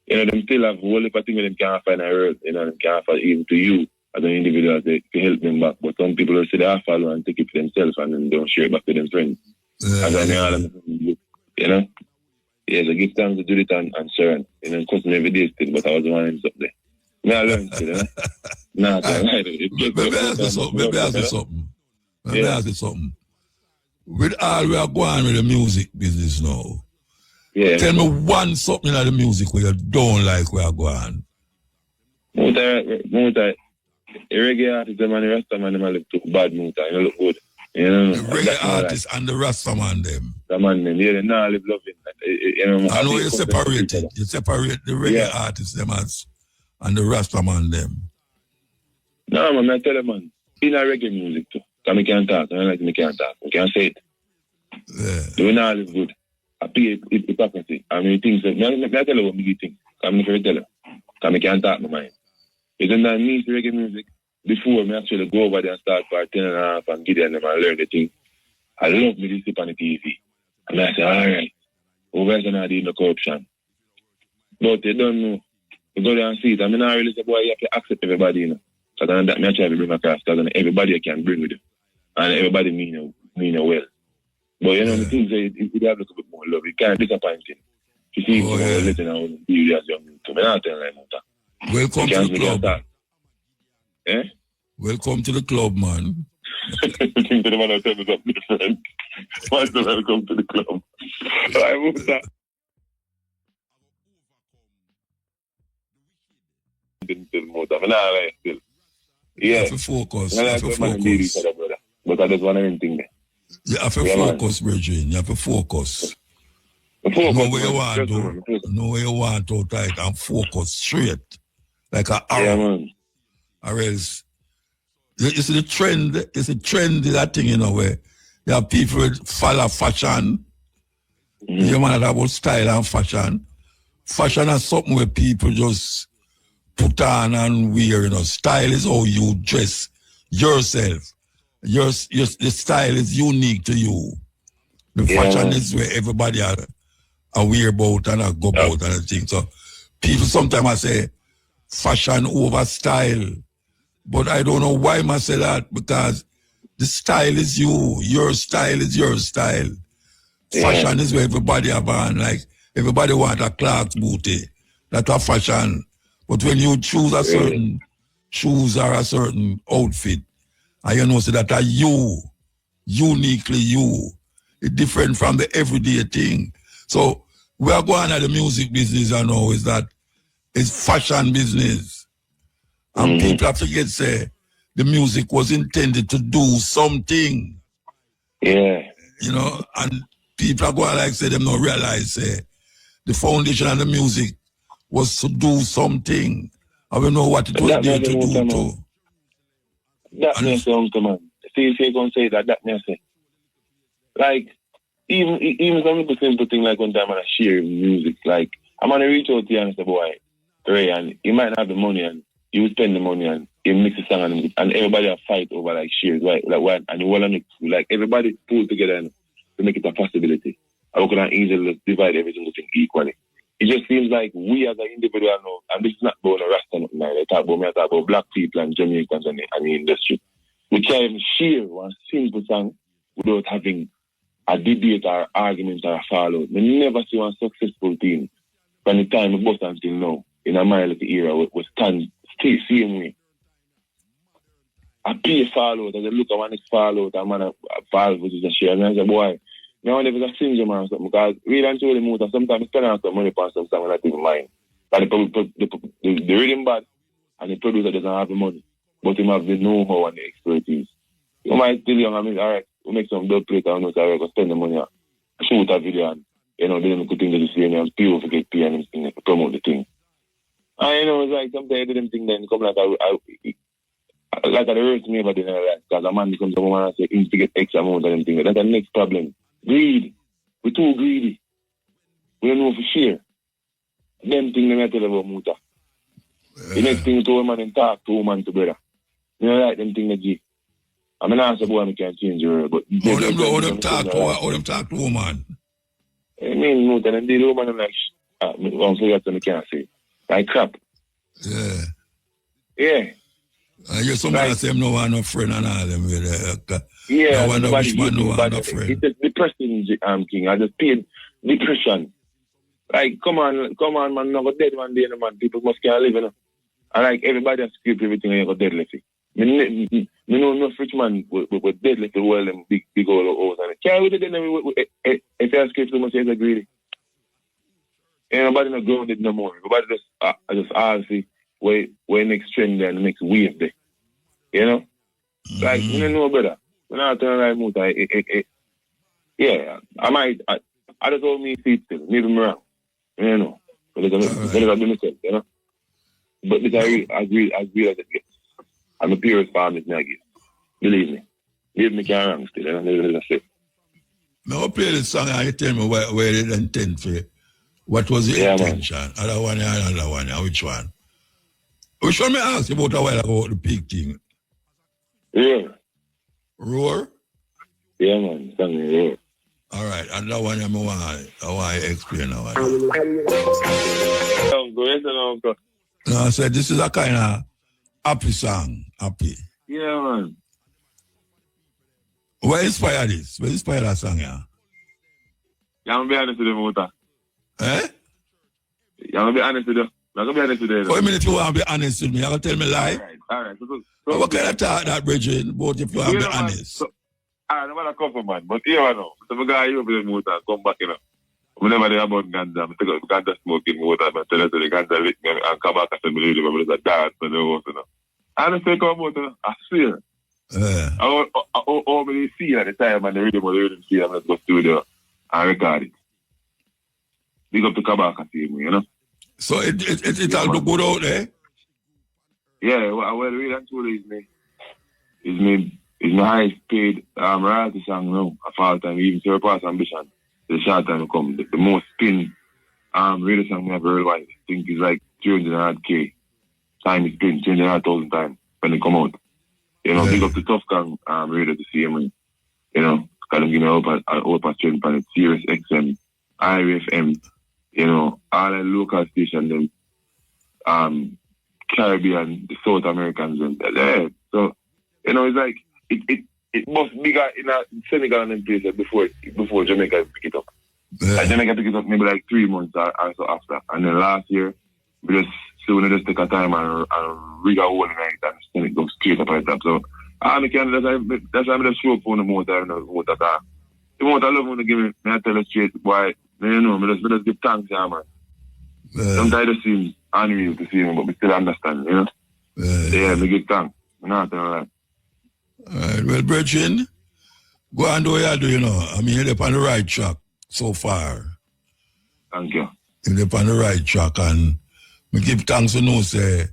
[SPEAKER 8] you know, them still have a whole heap of things them can't find a word, you know, them can't find even to you as an individual to help them back, but some people will say they follow and take it for themselves and then don't share it back to them friends. As I know, you know, yeah, so give thanks to Judith and Sharon, you know, it cost me every day still, but I was the one who's up there. I learned still, you know? Nah,
[SPEAKER 5] Let me ask you something. With all we are going with the music business now, tell me one something of the music where you don't like where you're going.
[SPEAKER 8] Muta, the reggae artist, them and the Rasta man, them look too bad, Muta, you know, look good. You know,
[SPEAKER 5] the reggae artist and the Rasta man, them.
[SPEAKER 8] The man, them, yeah, they now live loving. You know,
[SPEAKER 5] I know you separate it. You separate the reggae artists, them and the Rasta man, them.
[SPEAKER 8] No, man, I tell you, man, in a reggae music too. Because I can't talk, I like me can't talk. I can't say it.
[SPEAKER 5] Yeah.
[SPEAKER 8] The winner live good. I pay hypocrisy. I mean, things that, I tell you what me think. I'm not going to tell you. Because I can't talk my mind. It's not me to reggae music. Before me actually go over there and start for 10 and a half and get them and learn the thing. I love me to sleep on the TV. And I say, all right, over there not doing the corruption. But they don't know. You go there and see it. I mean, I really say, boy, you have to accept everybody, you know. So that me try to bring across, because everybody can bring with you. And everybody mean well. But you know, the things that you have a little bit more love. It kind of disappointing. You see, letting out you as young to me, not telling like that.
[SPEAKER 5] Welcome to the club.
[SPEAKER 8] Eh?
[SPEAKER 5] Welcome to the club, man.
[SPEAKER 8] Think to the man who tell me something different. Why do welcome to the club? I move that.
[SPEAKER 5] You have to focus. You have to focus.
[SPEAKER 8] But I just want anything there.
[SPEAKER 5] You have to focus, Bridget. You have to focus. Know where you want to. Know where you want to tight and focus straight. Like an arrow.
[SPEAKER 8] Yeah, man.
[SPEAKER 5] Or else, it's the trend. It's a trend, that thing, you know, where you have people follow fashion. You want to about style and fashion. Fashion is something where people just put on and wear, you know. Style is how you dress yourself. Your style is unique to you. The fashion is where everybody are wear about and go about and things. So people sometimes say fashion over style. But I don't know why I say that, because the style is you. Your style is your style. Fashion is where everybody are born. Like everybody want a Clark's booty. That's a fashion. But when you choose a certain shoes or a certain outfit, and you know, so that are you, uniquely you. It's different from the everyday thing. So we are going at the music business, I know, is that it's fashion business. And people have to forget, say, the music was intended to do something.
[SPEAKER 8] Yeah.
[SPEAKER 5] You know, and people are going like, say, them not realize, say, the foundation of the music was to do something. I don't know what it was there to do too.
[SPEAKER 8] That may say, Uncle Man. See if you're going to say that may say. Like, even some people simple thing like one time I share music. Like, I'm going to reach out to you and say, boy, Ray, and you might not have the money and you spend the money and you mix the song and everybody will fight over like shares, right? Like what? And you want to mix, like everybody pull together and to make it a possibility. I we can easily divide every single thing equally. It just seems like we as an individual know, and this is not about a Rasta, I talk about black people and Jamaicans and the industry. We can't even share one simple song without having a debate or argument or a fallout. We never see one successful team from the time of bust until now in a mile era we stand still same way. I pay fallout, as I look at one next fallout, a man a fall which is a share. And I say, boy, I wonder if it's a syndrome or something, because really and truly, Muta, sometimes I spend some money on some song and I think mine. But the rhythm bad and the producer doesn't have the money, but he have the know-how and the expertise. You might tell you, I mean, all right, we make some dub plate and we'll go spend the money on shoot a video and, then we could think that this way and people forget pay and everything to promote the thing. And, it's like sometimes I do them thing then come like like it hurts me about doing that because a man becomes a woman and say him to get X amount of them things. That's the next problem. Greed. We're too greedy. We don't know for sure. Them things I tell about Muta. The next thing to a man and talk to a man together. You know like them things that G. I mean I say boy I can't change the world, but
[SPEAKER 5] how them talk to a man.
[SPEAKER 8] I mean Muta and the woman I'm like I'm sorry I can't say. Like crap.
[SPEAKER 5] Yeah.
[SPEAKER 8] Yeah.
[SPEAKER 5] You somebody say no one no friend and all them with
[SPEAKER 8] yeah,
[SPEAKER 5] I wonder which man no one no friend.
[SPEAKER 8] It's a depressing king. I just paid depression. Like come on man, no go dead one day, no man. People must can't live, And like everybody has script everything and you go dead left. Me know no rich man with dead left the world them big old house and can't with it then if you script so much say it's greedy. Ain't nobody not grounded no more. Everybody just honestly where next trend there and the next wave there. You know? Like, you don't know better. When I turn like Muta, yeah, I just hold me feet still, leave him around. You know? But it's a do myself, you know? But this I agree as it gets. I'm the purest farm is nugget. Believe me. Leave me carry around still, you know? That's it.
[SPEAKER 5] Now play the song and you tell me where it intend for. What was the intention? Man. Other one, which one? Which one me ask you about a while ago about the pig thing?
[SPEAKER 8] Roar.
[SPEAKER 5] Roar?
[SPEAKER 8] Yeah, man. Roar.
[SPEAKER 5] All right, and that one I want to explain now.
[SPEAKER 8] Uncle.
[SPEAKER 5] No, I said this is a kind of happy song. Happy.
[SPEAKER 8] Yeah, man.
[SPEAKER 5] What inspired this? What inspired that song, yeah?
[SPEAKER 8] I'm going to be honest with you, Muta.
[SPEAKER 5] Eh?
[SPEAKER 8] I'm going to be honest with you. I'm going to be honest with you.
[SPEAKER 5] Wait a minute, if you want to be honest with me, you're going to tell me lie?
[SPEAKER 8] All right.
[SPEAKER 5] So what kind of talk that, Bridget, but if you want to be honest?
[SPEAKER 8] I'm not a couple, man. But here I know. So I'm going to go to the Muta come back, Whenever they about ganja, I take out the ganja smoking water, I tell them to the ganja lick me and come back and say, believe me, there's a dance for the house, I don't take out water, I swear. I already see at the time and the rhythm see, I'm going to go studio and record it. Big up to Kabaka team,
[SPEAKER 5] So it all look good out there?
[SPEAKER 8] Yeah, well, really and truly is my highest paid royalty song now, a fall time, even surpass ambition. The short time to come, the most spin radio song ever worldwide. I think it's like 300K time is spin, 300,000 times when they come out. Big up the Tough Gang radio to see him, because them give me a strength on it, Sirius XM, IRFM, all the local stations, them, Caribbean, the South Americans, and so, it's like, it must be in a Senegal and them places before Jamaica pick it up. Like Jamaica pick it up maybe like 3 months or so after. And then last year, we just take a time and rig a whole night and send it go straight up like that. So, that's why I'm just show for the motor and the motor car. The motor I love when they give me, I tell it straight, boy, I just give thanks, man. Sometimes it seems unreal to see him, but we still understand, Yeah, we give thanks. Not that.
[SPEAKER 5] All right, well, Bridget, go and do what you do, I mean, you're on the right track so far.
[SPEAKER 8] Thank you.
[SPEAKER 5] You're on the right track, and we give thanks to say,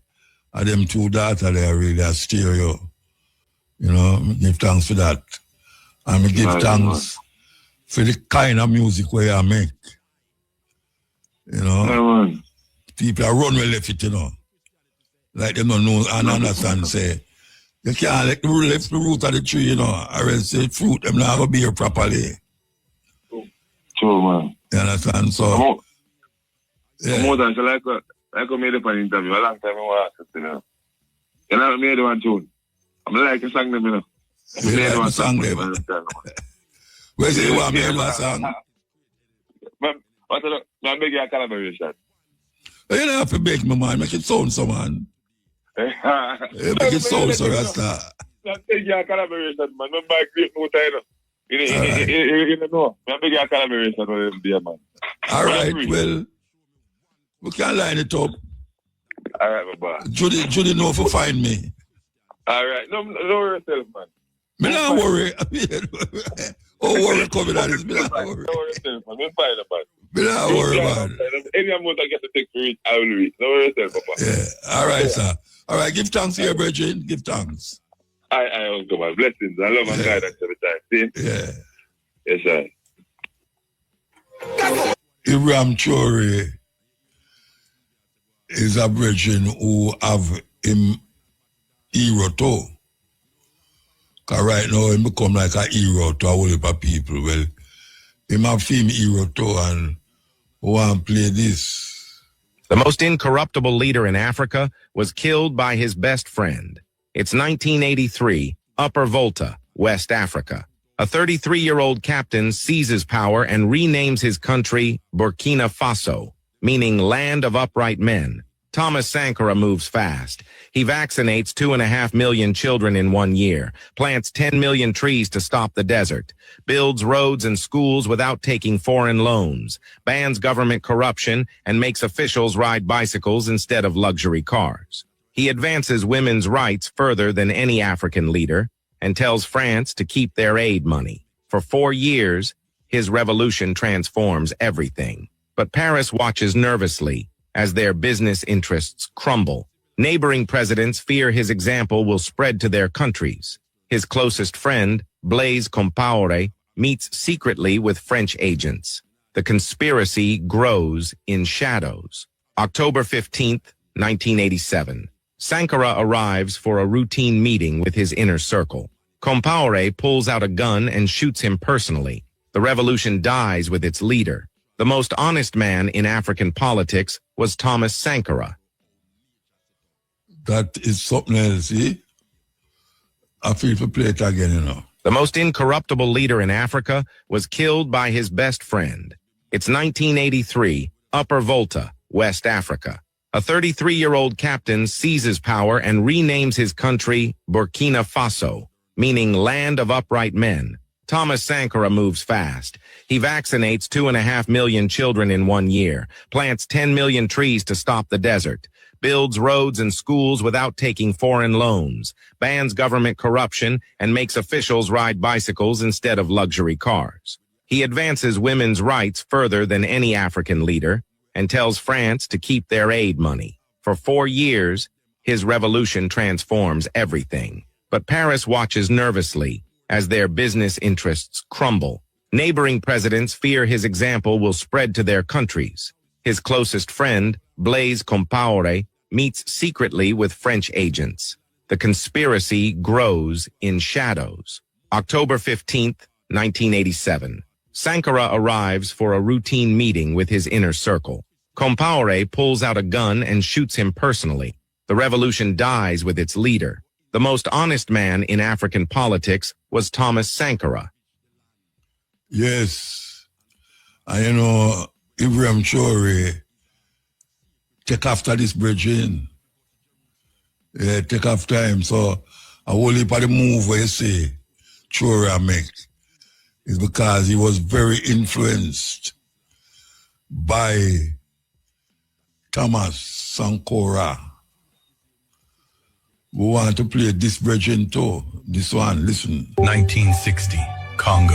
[SPEAKER 5] them two daughters there really are stereo. We give thanks for that. And we give thanks for the kind of music where you make. People are run well left it, Like them don't know and understand, say, you can't left the root of the tree, or else the fruit, them not going to be here properly.
[SPEAKER 8] True, man.
[SPEAKER 5] You understand? So,
[SPEAKER 8] more than so like I made up an interview a long time ago, I made one tune. I'm like a song them, you know.
[SPEAKER 5] You like the song them? Where say you want me to do a song?
[SPEAKER 8] I'm making a collaboration.
[SPEAKER 5] You don't have to beg me, man. Make it sound so, man. Make it sound so, Rasta.
[SPEAKER 8] I'm making a collaboration, man. I'm my great muta, you know. I'm making a collaboration with them, man.
[SPEAKER 5] All right, well, we can line it up.
[SPEAKER 8] All right, my boy.
[SPEAKER 5] Judy know if you find me.
[SPEAKER 8] All right. No worry yourself, man.
[SPEAKER 5] Me not worry. Oh, worry coming at this. Me not worry.
[SPEAKER 8] No worry yourself, man. We'll find it, man.
[SPEAKER 5] Me not worry, man.
[SPEAKER 8] Any amount I get to take for it, I will read. No worry yourself, Papa.
[SPEAKER 5] Yeah. All right, sir. All right, give thanks to your brethren. Give thanks.
[SPEAKER 8] I Uncle, man. Blessings. I love and guidance every time. See?
[SPEAKER 5] Yeah.
[SPEAKER 8] Yes, sir.
[SPEAKER 5] Ibrahim Chori is a brethren who have him hero too. Because right now he become like a hero to a whole heap of people. Well, him have him hero too and want to play this.
[SPEAKER 9] The most incorruptible leader in Africa was killed by his best friend. It's 1983, Upper Volta, West Africa. A 33-year-old captain seizes power and renames his country Burkina Faso, meaning land of upright men. Thomas Sankara moves fast. He vaccinates 2.5 million children in 1 year, plants 10 million trees to stop the desert, builds roads and schools without taking foreign loans, bans government corruption, and makes officials ride bicycles instead of luxury cars. He advances women's rights further than any African leader and tells France to keep their aid money. For 4 years, his revolution transforms everything. But Paris watches nervously as their business interests crumble. Neighboring presidents fear his example will spread to their countries. His closest friend, Blaise Compaoré, meets secretly with French agents. The conspiracy grows in shadows. October 15th, 1987. Sankara arrives for a routine meeting with his inner circle. Compaoré pulls out a gun and shoots him personally. The revolution dies with its leader. The most honest man in African politics was Thomas Sankara.
[SPEAKER 5] That is something else, see? I feel to play it again, you know.
[SPEAKER 9] The most incorruptible leader in Africa was killed by his best friend. It's 1983, Upper Volta, West Africa. A 33-year-old captain seizes power and renames his country Burkina Faso, meaning land of upright men. Thomas Sankara moves fast. He vaccinates 2.5 million children in 1 year, plants 10 million trees to stop the desert, builds roads and schools without taking foreign loans, bans government corruption, and makes officials ride bicycles instead of luxury cars. He advances women's rights further than any African leader and tells France to keep their aid money. For 4 years, his revolution transforms everything. But Paris watches nervously as their business interests crumble. Neighboring presidents fear his example will spread to their countries. His closest friend, Blaise Compaoré, meets secretly with French agents. The conspiracy grows in shadows. October 15th, 1987. Sankara arrives for a routine meeting with his inner circle. Compaoré pulls out a gun and shoots him personally. The revolution dies with its leader. The most honest man in African politics was Thomas Sankara.
[SPEAKER 5] Yes. And you know, Ibrahim Chori take after this bridging. Yeah, take after him. So a whole heap of the move where you see Chori make is because he was very influenced by Thomas Sankara. We want to play this bridging too. This one, listen.
[SPEAKER 10] 1960, Congo.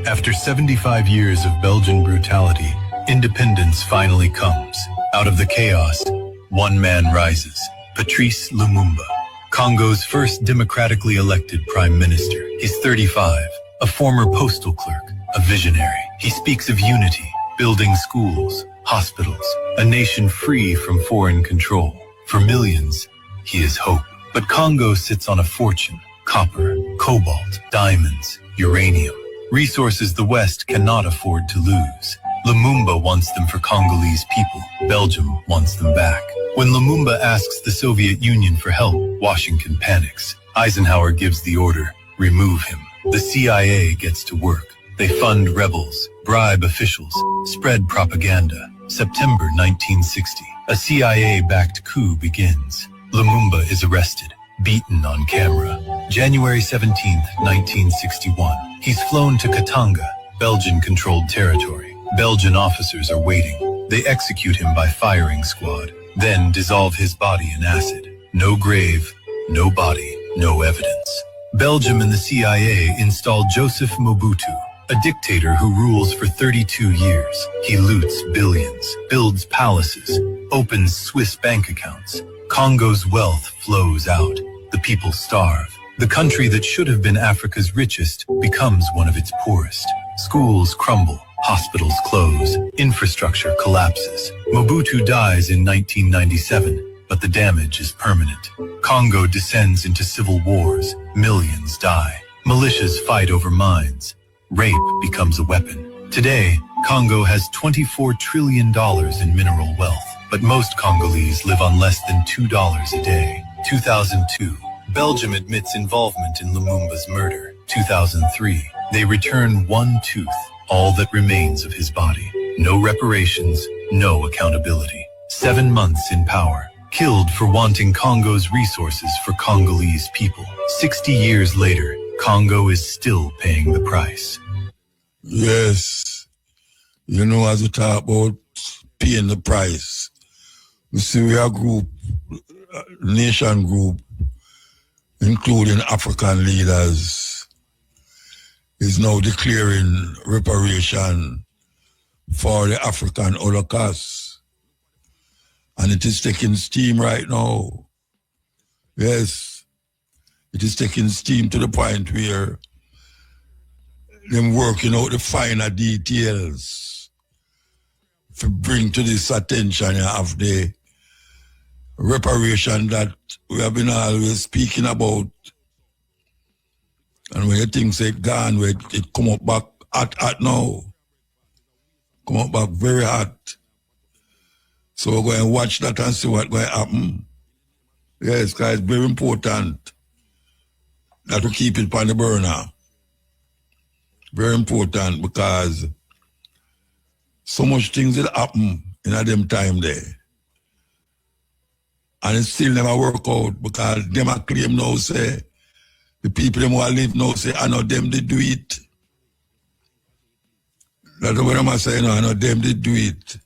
[SPEAKER 10] After 75 years of Belgian brutality, independence finally comes. Out of the chaos, one man rises, Patrice Lumumba, Congo's first democratically elected prime minister. He's 35, a former postal clerk, a visionary. He speaks of unity, building schools, hospitals, a nation free from foreign control. For millions, he is hope. But Congo sits on a fortune: copper, cobalt, diamonds, uranium, resources the West cannot afford to lose. Lumumba wants them for Congolese people. Belgium wants them back. When Lumumba asks the Soviet Union for help, Washington panics. Eisenhower gives the order, remove him. The CIA gets to work. They fund rebels, bribe officials, spread propaganda. September 1960, a CIA-backed coup begins. Lumumba is arrested, beaten on camera. January 17, 1961, he's flown to Katanga, Belgian-controlled territory. Belgian officers are waiting. They execute him by firing squad, then dissolve his body in acid. No grave, no body, no evidence. Belgium and the CIA installed Joseph Mobutu, a dictator who rules for 32 years. He loots billions, builds palaces, opens Swiss bank accounts. Congo's wealth flows out. The people starve. The country that should have been Africa's richest becomes one of its poorest. Schools crumble, hospitals close, infrastructure collapses. Mobutu dies in 1997. But the damage is permanent. Congo descends into civil wars. Millions die. Militias fight over mines. Rape becomes a weapon. Today, Congo has $24 trillion in mineral wealth, but most Congolese live on less than $2 a day. 2002, Belgium admits involvement in Lumumba's murder. 2003, they return one tooth, all that remains of his body. No reparations, no accountability. 7 months in power. Killed for wanting Congo's resources for Congolese people. 60 years later, Congo is still paying the price.
[SPEAKER 5] Yes. You know, as we talk about paying the price, we see we are a group, nation group, including African leaders, is now declaring reparation for the African Holocaust. And it is taking steam right now. Yes, it is taking steam to the point where them working out the finer details to bring to this attention of the reparation that we have been always speaking about. And when you think say gone, where it come up back hot now. Come up back very hot. So we're going to watch that and see what's going to happen. Yes, because it's very important that we keep it on the burner. Very important because so much things will happen in them time there. And it still never work out because them a claim now say, the people them who live now say, I know them they do it. That's what I'm saying, I know them they do it.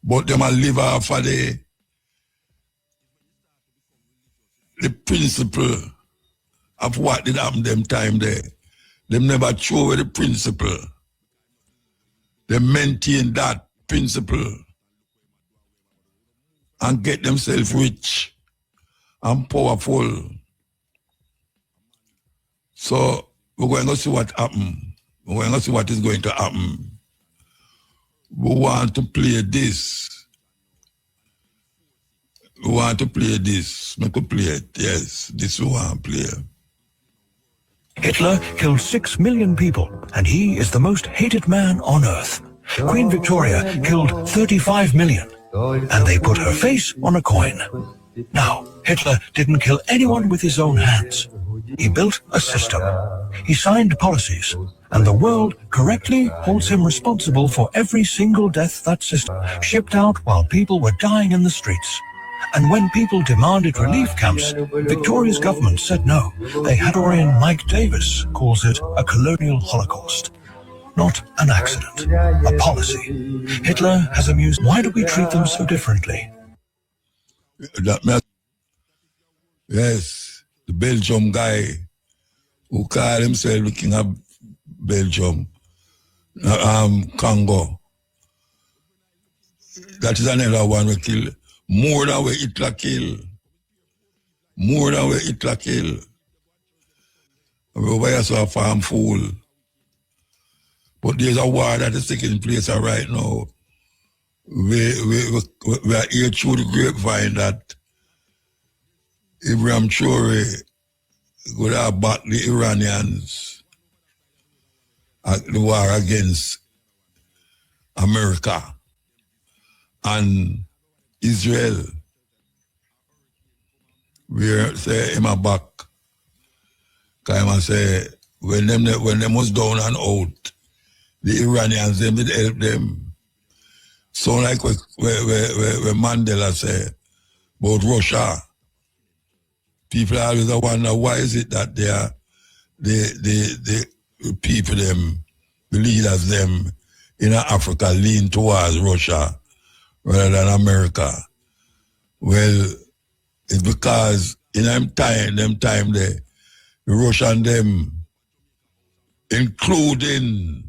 [SPEAKER 5] But them a live off of the principle of what did happen them time there. Them never throw away the principle. They maintain that principle and get themselves rich and powerful. So we're going to see what happens. We're going to see what is going to happen. We want to play this. We want to play this. Make we play it. Yes, this we want to play.
[SPEAKER 11] Hitler killed 6 million people, and he is the most hated man on earth. Queen Victoria killed 35 million, and they put her face on a coin. Now, Hitler didn't kill anyone with his own hands. He built a system. He signed policies, and the world correctly holds him responsible for every single death that system shipped out while people were dying in the streets. And when people demanded relief camps, Victoria's government said no. The historian Mike Davis calls it a colonial holocaust. Not an accident, a policy. Hitler has amused. Why do we treat them so differently?
[SPEAKER 5] Yes, the Belgium guy who called himself the king of Belgium, Congo. That is another one we kill. More than what Hitler kill. More than what Hitler kill. We over here so a farm fool. But there's a war that is taking place right now. We are here through the grapevine that Ibrahim Traore would have backed the Iranians at the war against America and Israel. We say him a back Because I say, when them was down and out, the Iranians, them did help them. So like what Mandela said about Russia, people always wonder why is it that they are the people them, the leaders them in Africa lean towards Russia rather than America. Well, it's because in them time the Russian them, including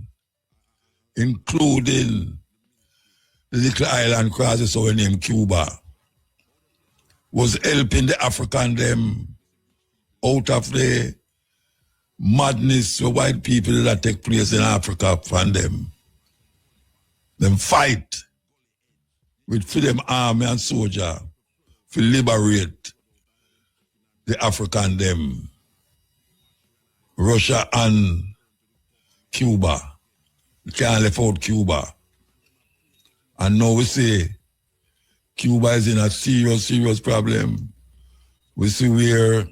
[SPEAKER 5] the little island crisis over named Cuba, was helping the African them out of the madness for white people that take place in Africa from them. Them fight with for them army and soldier to liberate the African them. Russia and Cuba. You can't leave out Cuba. And now we say Cuba is in a serious problem. We see where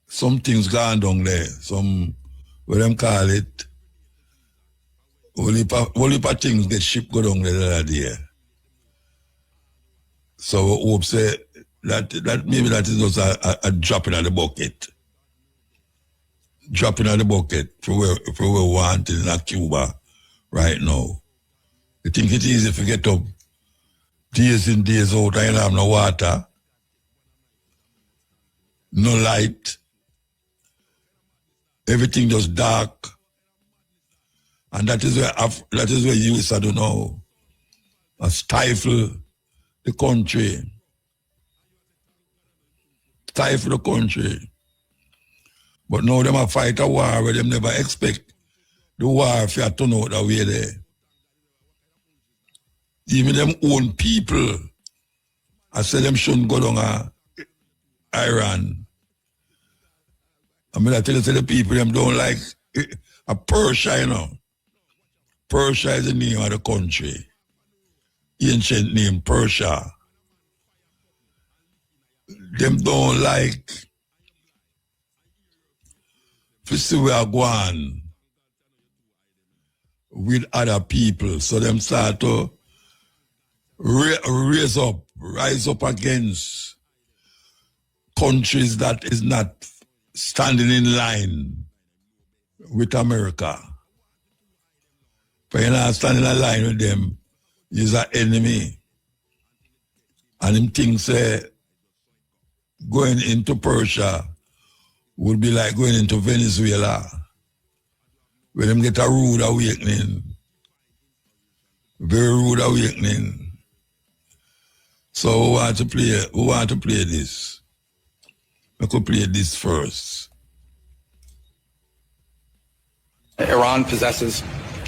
[SPEAKER 5] some things gone down there. Some, what them call it, only things get shipped go down there the other day. So we hope say that maybe that is just a drop in the bucket. Dropping in the bucket for where we want in Cuba right now. You think it's easy to get up days in, days out, and have no water, no light, everything just dark. And that is where youth, I don't know, stifle the country. Stifle the country. But now them a fight a war where them never expect the war if you turn out that way there. Even them own people, I say them shouldn't go down Iran. I mean, I tell you, the people, them don't like a Persia, you know. Persia is the name of the country. Ancient name, Persia. Them don't like to see we are going with other people. So them start to rise up against countries that is not standing in line with America. But you're not standing in line with them, you're an enemy. And him thinks going into Persia would be like going into Venezuela, where them get a rude awakening. Very rude awakening. So who want to play this? I could play this first.
[SPEAKER 12] Iran possesses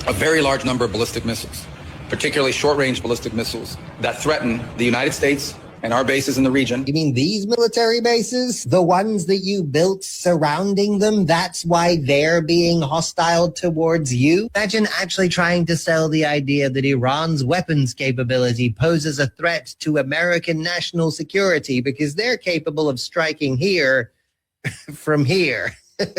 [SPEAKER 12] a very large number of ballistic missiles, particularly short-range ballistic missiles that threaten the United States and our bases in the region.
[SPEAKER 13] You mean these military bases? The ones that you built surrounding them? That's why they're being hostile towards you? Imagine actually trying to sell the idea that Iran's weapons capability poses a threat to American national security because they're capable of striking here from here.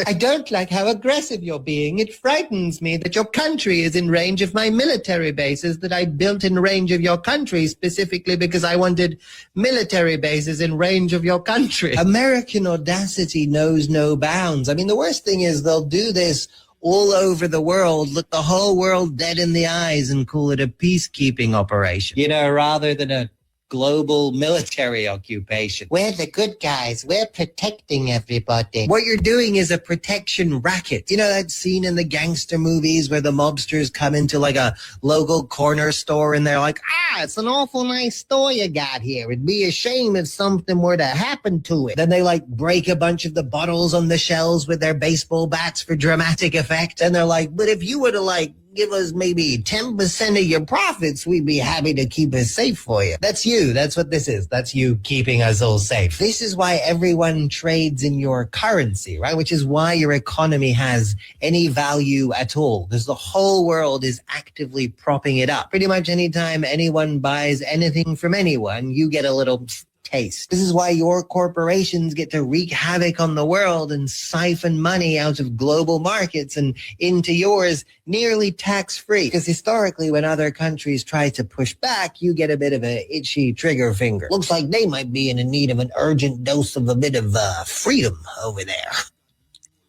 [SPEAKER 13] I don't like how aggressive you're being. It frightens me that your country is in range of my military bases that I built in range of your country specifically because I wanted military bases in range of your country. American audacity knows no bounds. I mean, the worst thing is they'll do this all over the world, look the whole world dead in the eyes and call it a peacekeeping operation, rather than a global military occupation. We're the good guys. We're protecting everybody. What you're doing is a protection racket. You know that scene in the gangster movies where the mobsters come into like a local corner store and they're like, it's an awful nice store you got here. It'd be a shame if something were to happen to it. Then they like break a bunch of the bottles on the shelves with their baseball bats for dramatic effect. And they're like, but if you were to give us maybe 10% of your profits, we'd be happy to keep it safe for you. That's you. That's what this is. That's you keeping us all safe. This is why everyone trades in your currency, right? Which is why your economy has any value at all, because the whole world is actively propping it up. Pretty much anytime anyone buys anything from anyone, you get a little taste. This is why your corporations get to wreak havoc on the world and siphon money out of global markets and into yours nearly tax-free. Because historically, when other countries try to push back, you get a bit of an itchy trigger finger. Looks like they might be in need of an urgent dose of a bit of freedom over there.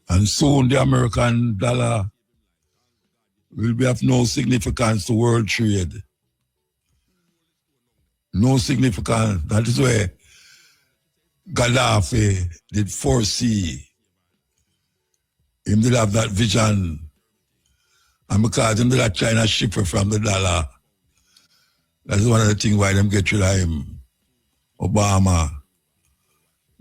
[SPEAKER 5] And soon the American dollar will be of no significance to world trade. No significance. That is where Gaddafi did foresee. Him did have that vision. And because him did that China shipper from the dollar, that's one of the things why them get rid of him. Obama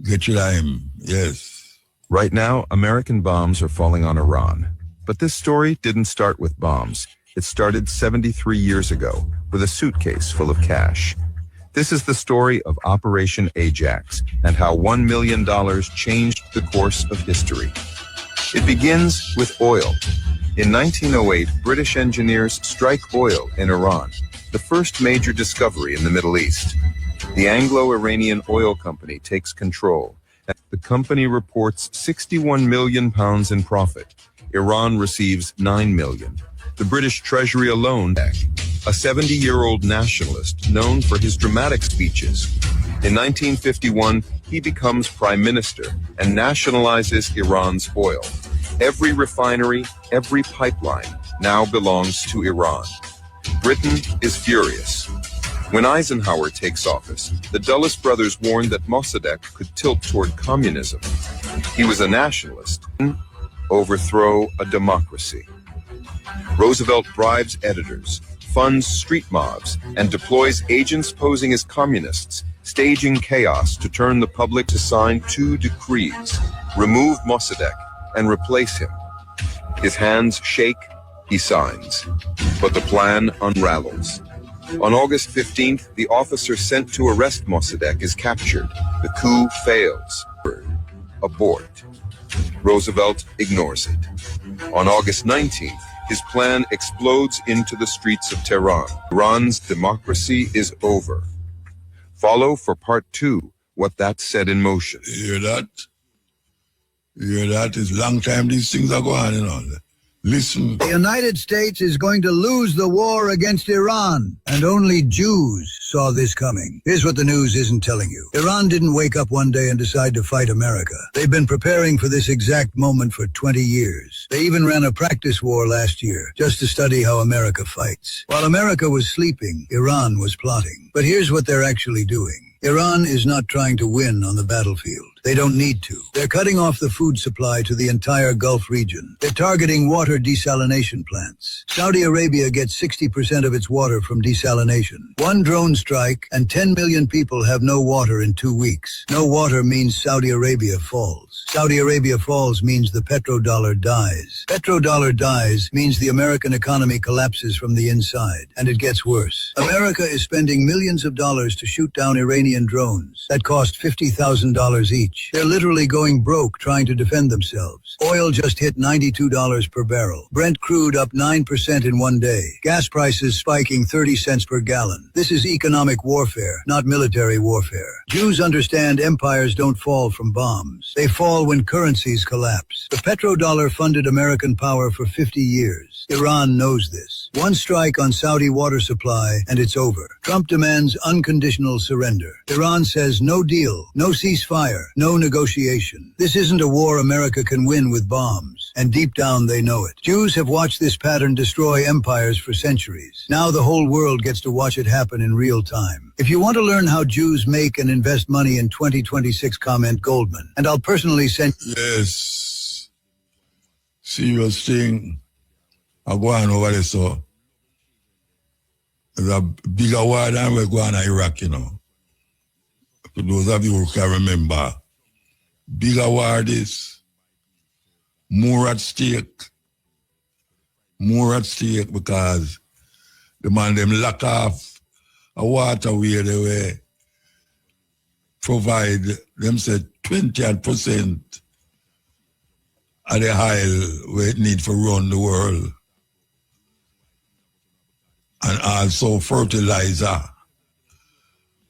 [SPEAKER 5] get rid of him, yes.
[SPEAKER 14] Right now, American bombs are falling on Iran. But this story didn't start with bombs. It started 73 years ago with a suitcase full of cash. This is the story of Operation Ajax and how $1 million changed the course of history. It begins with oil. In 1908, British engineers strike oil in Iran, the first major discovery in the Middle East. The Anglo-Iranian Oil Company takes control. The company reports 61 million pounds in profit. Iran receives 9 million. The British Treasury alone, a 70-year-old nationalist known for his dramatic speeches. In 1951, he becomes prime minister and nationalizes Iran's oil. Every refinery, every pipeline now belongs to Iran. Britain is furious. When Eisenhower takes office, the Dulles brothers warned that Mossadegh could tilt toward communism. He was a nationalist. Overthrow a democracy. Roosevelt bribes editors, funds street mobs, and deploys agents posing as communists, staging chaos to turn the public to sign 2 decrees, remove Mossadegh, and replace him. His hands shake, he signs. But the plan unravels. On August 15th, the officer sent to arrest Mossadegh is captured. The coup fails. Abort. Roosevelt ignores it. On August 19th, his plan explodes into the streets of Tehran. Iran's democracy is over. Follow for part 2 what that set in motion.
[SPEAKER 5] You hear that? You hear that? It's a long time these things are going on. Listen.
[SPEAKER 15] The United States is going to lose the war against Iran, and only Jews saw this coming. Here's what the news isn't telling you. Iran didn't wake up one day and decide to fight America. They've been preparing for this exact moment for 20 years. They even ran a practice war last year, just to study how America fights. While America was sleeping, Iran was plotting. But here's what they're actually doing. Iran is not trying to win on the battlefield. They don't need to. They're cutting off the food supply to the entire Gulf region. They're targeting water desalination plants. Saudi Arabia gets 60% of its water from desalination. One drone strike and 10 million people have no water in 2 weeks. No water means Saudi Arabia falls. Saudi Arabia falls means the petrodollar dies. Petrodollar dies means the American economy collapses from the inside. And it gets worse. America is spending millions of dollars to shoot down Iranian drones that cost $50,000 each. They're literally going broke trying to defend themselves. Oil just hit $92 per barrel. Brent crude up 9% in 1 day. Gas prices spiking 30 cents per gallon. This is economic warfare, not military warfare. Jews understand empires don't fall from bombs. They fall when currencies collapse. The petrodollar funded American power for 50 years. Iran knows this. One strike on Saudi water supply and it's over. Trump demands unconditional surrender. Iran says no deal, no ceasefire, no negotiation. This isn't a war America can win with bombs, and deep down they know it. Jews have watched this pattern destroy empires for centuries. Now the whole world gets to watch it happen in real time. If you want to learn how Jews make and invest money in 2026, comment Goldman, and I'll personally send...
[SPEAKER 5] Yes. Serious thing. I go on over there, so there's a bigger war than we're going to Iraq, you know. For those of you who can remember, bigger war this, more at stake because the man them lock off a waterway they were provide them said 20% of the oil where it need for run the world. And also fertilizer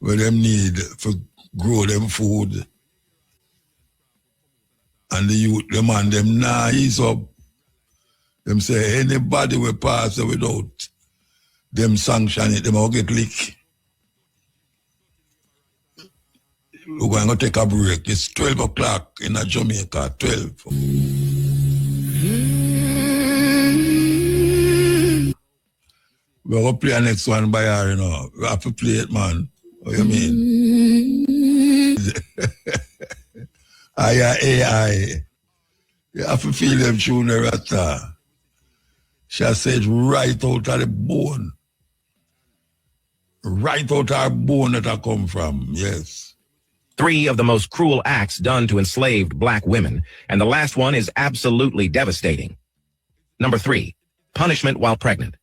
[SPEAKER 5] where them need for grow them food. And the youth, the man, them nah ease up. Them say anybody will pass without them sanction it, them all get lick. We're going to take a break. It's 12 o'clock in Jamaica, 12. We're going to play the next one by her, you know. We have to play it, man. What do you mean? AI. You have to feel them tune the rasta. She said right out of the bone. Right out of our bone that I come from, yes.
[SPEAKER 9] 3 of the most cruel acts done to enslaved black women, and the last one is absolutely devastating. Number 3, punishment while pregnant.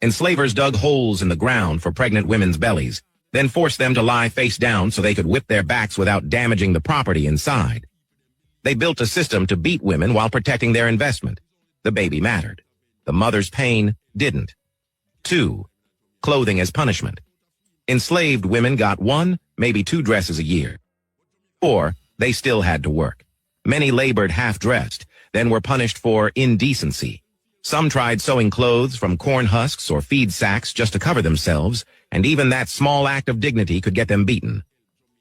[SPEAKER 9] Enslavers dug holes in the ground for pregnant women's bellies, then forced them to lie face down so they could whip their backs without damaging the property inside. They built a system to beat women while protecting their investment. The baby mattered. The mother's pain didn't. 2, clothing as punishment. Enslaved women got 1, maybe 2 dresses a year. 4, they still had to work. Many labored half-dressed, then were punished for indecency. Some tried sewing clothes from corn husks or feed sacks just to cover themselves, and even that small act of dignity could get them beaten.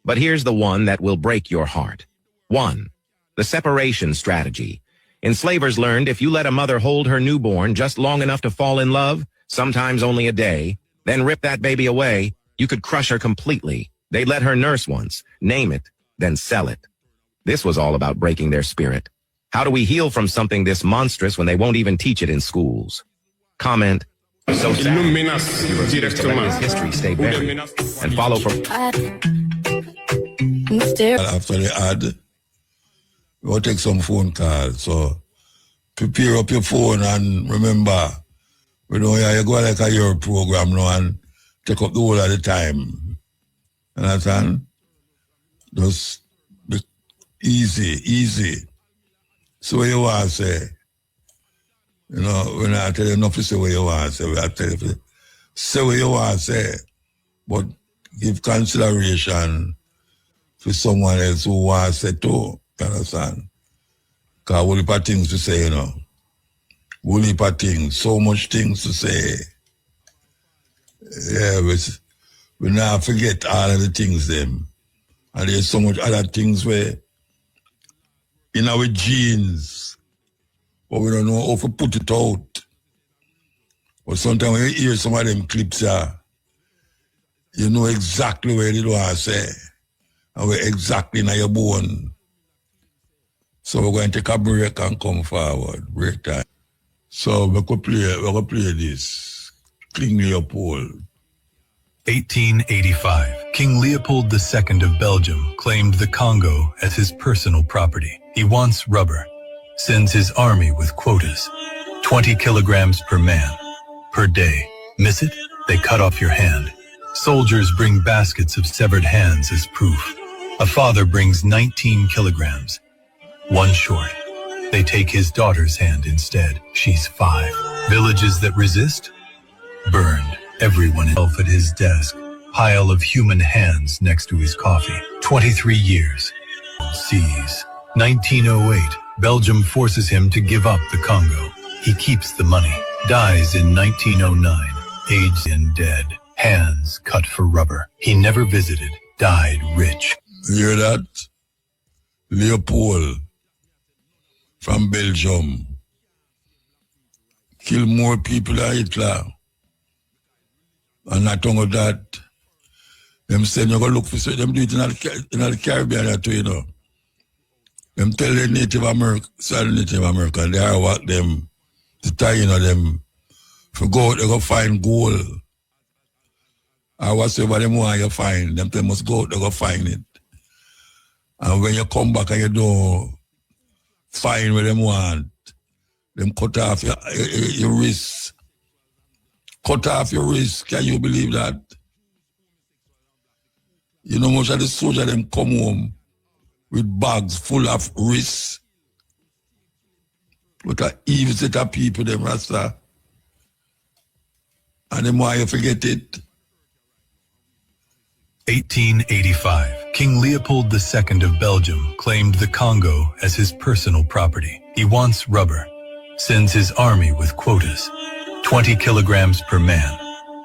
[SPEAKER 9] But here's the one that will break your heart. 1, the separation strategy. Enslavers learned if you let a mother hold her newborn just long enough to fall in love, sometimes only a day, then rip that baby away, you could crush her completely. They let her nurse once, name it, then sell it. This was all about breaking their spirit. How do we heal from something this monstrous when they won't even teach it in schools? Comment, so sad. You refuse to let this history stay buried. And follow for...
[SPEAKER 5] After the ad, we'll take some phone calls. So prepare up your phone and remember, you know, you go like a year program now and take up the whole of the time. Understand? Just be easy. So what you want to say? You know, when I tell you enough to say what you want to say, I tell you, say what you want to say, but give consideration for someone else who wants to say too. You understand? Because whole heap of things to say, you know. Whole heap of things, so much things to say. Yeah, we now forget all of the things them. And there's so much other things where in our genes, but we don't know how to put it out. But sometimes when you hear some of them clips, you know exactly what you want to say. And we're exactly in your bone. So we're going to take a break and come forward. Break time. So we're going to play this. Cling Leopold.
[SPEAKER 10] 1885. King Leopold II of Belgium claimed the Congo as his personal property. He wants rubber. Sends his army with quotas. 20 kilograms per man. Per day. Miss it? They cut off your hand. Soldiers bring baskets of severed hands as proof. A father brings 19 kilograms. 1 short. They take his daughter's hand instead. She's 5. Villages that resist? Burned. Everyone else at his desk. Pile of human hands next to his coffee. 23 years. Sees. 1908. Belgium forces him to give up the Congo. He keeps the money. Dies in 1909. Aged and dead. Hands cut for rubber. He never visited. Died rich.
[SPEAKER 5] You hear that? Leopold from Belgium kill more people than Hitler. And not only that, them say you go look for them do it in the Caribbean too, you know. Them tell the Native American, they are what them to tie, you know, them for go out, they go find gold. Or whatsoever them want you find, them tell must go out, they go find it. And when you come back and you don't find what them want, them cut off your wrist. Cut off your wrist. Can you believe that? You know, most of the soldiers them come home with bags full of wrists. What a evil set of people, them Rasta. And them why you forget it.
[SPEAKER 10] 1885. King Leopold II of Belgium claimed the Congo as his personal property. He wants rubber. Sends his army with quotas. 20 kilograms per man,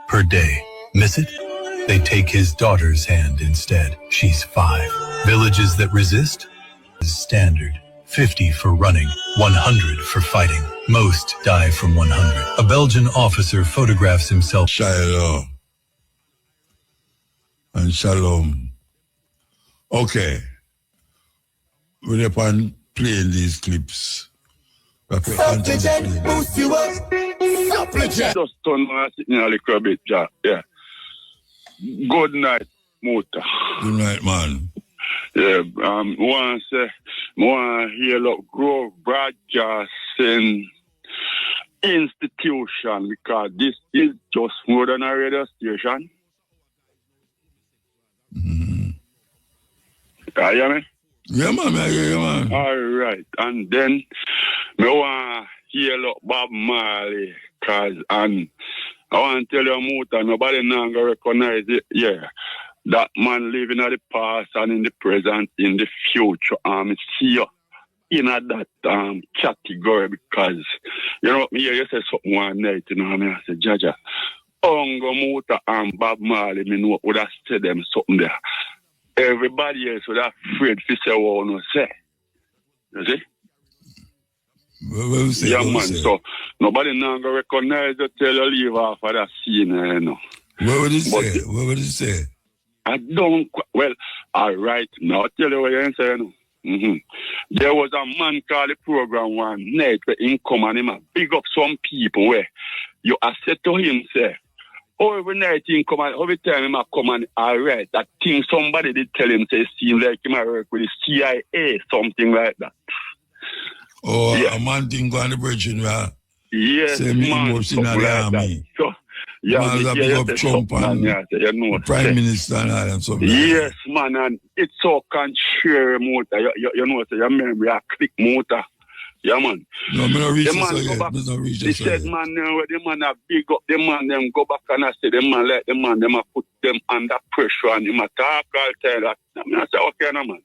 [SPEAKER 10] per day. Miss it? They take his daughter's hand instead. She's 5. Villages that resist? Standard. 50 for running, 100 for fighting. Most die from 100. A Belgian officer photographs himself.
[SPEAKER 5] Shiloh and Shalom. Okay. When you're playing these clips,
[SPEAKER 8] Supplicant, boost you up. Supplicant. Just turn my sitting a little bit, Jack. Yeah. Good night, Muta.
[SPEAKER 5] Good night, man.
[SPEAKER 8] Yeah, want to hear Grove Broadcasting Institution, because this is just more than a radio station.
[SPEAKER 5] Mm-hmm.
[SPEAKER 8] You hear me?
[SPEAKER 5] Yeah, man, I hear you, man.
[SPEAKER 8] All right. And then I want to hear Bob Marley, and I want to tell you, Muta, nobody now going to recognize it. Yeah. That man living in the past and in the present, in the future. See you in that category, because, you know, me you say something one night, you know, I say, Jaja, Ungo Muta and Bob Marley, me know would have said them something there. Everybody else would have afraid to say what I say. You see?
[SPEAKER 5] What say,
[SPEAKER 8] yeah, man. Say? So nobody now gonna recognize you till you leave off of that scene, you know.
[SPEAKER 5] What would you say? What would you say?
[SPEAKER 8] I don't. Well, all right. Now I'll tell you what you're saying. There was a man called the program one night where he come and him big up some people where you are said to him, say, oh, every night he come and every time he come and all right, that thing somebody did tell him, say, seem like he might work with the CIA, something like that.
[SPEAKER 5] Oh, yeah. A man thing go on the bridge,
[SPEAKER 8] yes,
[SPEAKER 5] say me
[SPEAKER 8] man,
[SPEAKER 5] in the army.
[SPEAKER 8] So, yeah,
[SPEAKER 5] man,
[SPEAKER 8] yeah,
[SPEAKER 5] big up Trump and
[SPEAKER 8] yeah, you know,
[SPEAKER 5] Prime Minister and all and something.
[SPEAKER 8] Yes, man, and it's so contrary, Muta. You know, so your memory a quick, Muta. Yeah, man.
[SPEAKER 5] No, I'm not reach
[SPEAKER 8] this yet. They said, man, the man a big up, the man them go back and I say, the man let the man them a put them under pressure and him a talk all time. That. I say, okay, no, man.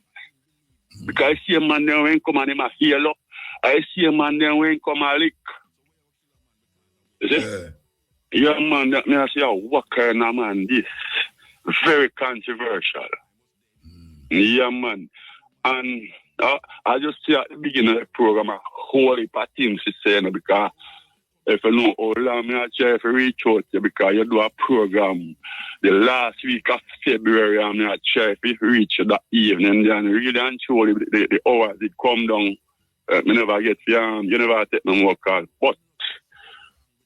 [SPEAKER 8] Because I see a man them when come and him a heal up. I see a man them when come a lick. You see? Yeah, man, that me I say, what kind of man this? Very controversial. Yeah, man. And I just see at the beginning of the program a whole heap of things to say, because if you know how long I try to reach out to you, because you do a program the last week of February, and I try to reach you that evening, and really and truly the hours it come down, me never get you never take no more call. But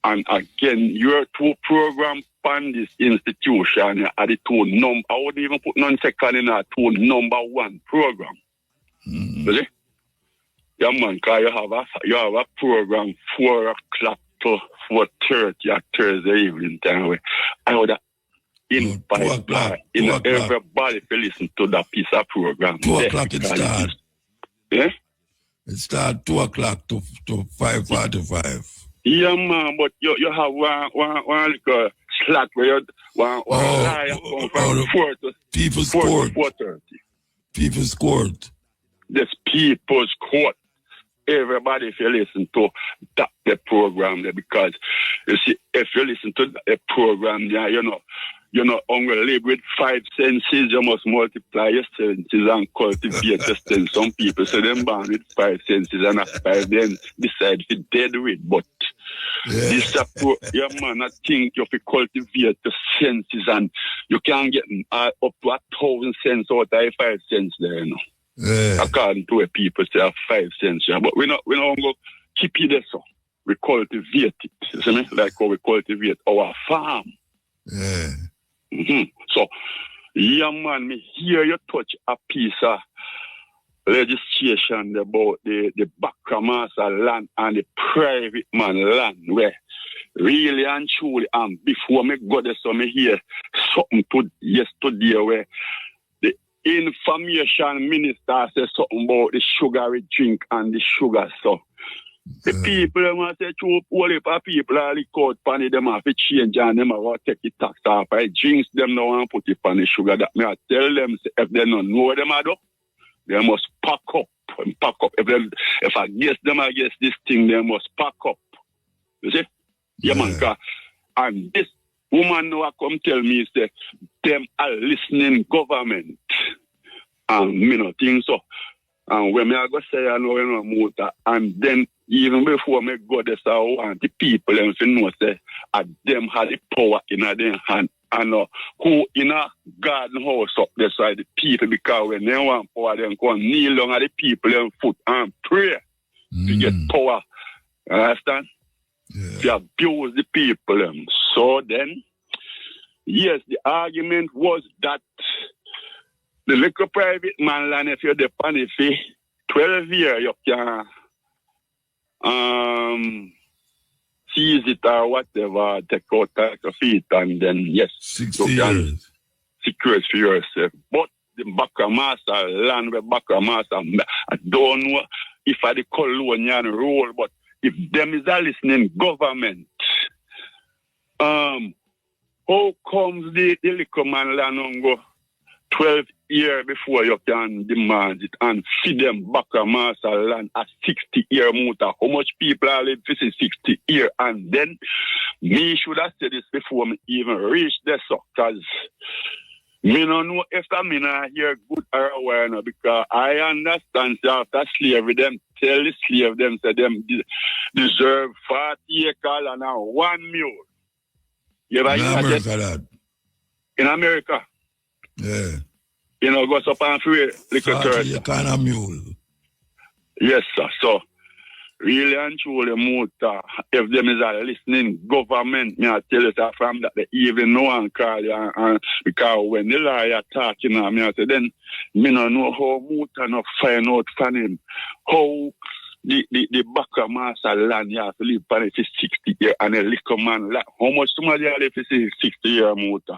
[SPEAKER 8] and again, your two program on this institution are the two I wouldn't even put none second in a two number one program. Really? Yeah, man, because you have a program 4 o'clock to 4:30 at Thursday evening time where I would invite everybody to listen to that piece of program.
[SPEAKER 5] 2 o'clock it starts.
[SPEAKER 8] Yeah?
[SPEAKER 5] It starts 2 o'clock to 5:45.
[SPEAKER 8] Yeah, man, but you have one little slot where you one lie from 4 to 4:30.
[SPEAKER 5] People's Court.
[SPEAKER 8] This People's Court. Everybody, if you listen to that the program there, because you see, if you listen to the program there, you're not only live with 5 senses, you must multiply your senses and cultivate your senses. Some people say them born with 5 senses and at 5 then decide to dead with, but this yeah, man, I think you have to cultivate the senses and you can get up to 1,000 cents out of 5 cents there, you know. According to what people say, 5 cents. Yeah. But we're not going to keep it there, so we cultivate it. You see me? Like how we cultivate our farm.
[SPEAKER 5] Yeah.
[SPEAKER 8] So, yeah, man, me hear you touch a piece of legislation about the Backramasa land and the private man land where really and truly, and before me go there, so me hear something yesterday where the information minister says something about the sugary drink and the sugar stuff.
[SPEAKER 16] The people them want to say, "True, all the people are the court panny them have to change and them have to take the tax off. I drinks them now and put it on the sugar. That me I tell them say, if they don't know them I do, they must pack up and pack up. If I guess them against this thing, they must pack up. You see? Yeah, man. And this woman now come tell me say them are listening government. And me not think so. And when I go say I know muta, and then even before me go this, I want the people them to know say them had the power in their hand. And who in a garden house up there side the people, because when they want power, they go and kneel down at the people them foot and pray to get power. You understand? Yeah. To abuse the people them. So then, yes, the argument was that the little private man land, if you're the funny fee, 12 years, you can seize it or whatever, take out the feet, and then, yes,
[SPEAKER 5] 60
[SPEAKER 16] you can
[SPEAKER 5] years.
[SPEAKER 16] secure it for yourself. But the Bakra Master land where Bakra Master, I don't know if I the colonial role, but if them is a listening government, how comes the little man land on go 12 years before you can demand it and feed them Bakra Master land at 60-year muta? How much people are live for 60 years? And then me should have said this before me even reach this, because me don't know if I not hear good or aware, because I understand that after slavery, them tell the slave them say them deserve 40 acres and 1 mule. You ever hear that? In America?
[SPEAKER 5] Yeah.
[SPEAKER 16] You know, goes up and free little
[SPEAKER 5] 40 kind of mule.
[SPEAKER 16] Yes, sir. So, really and truly, muta, if them is a listening government, me I tell you that from that they even know and call you, and because when the lawyer talking, me I say, then me no know how muta no find out from him how the Bakra Master land you have to live on it for 60 years, and a little man, how much somebody live for 60 years muta?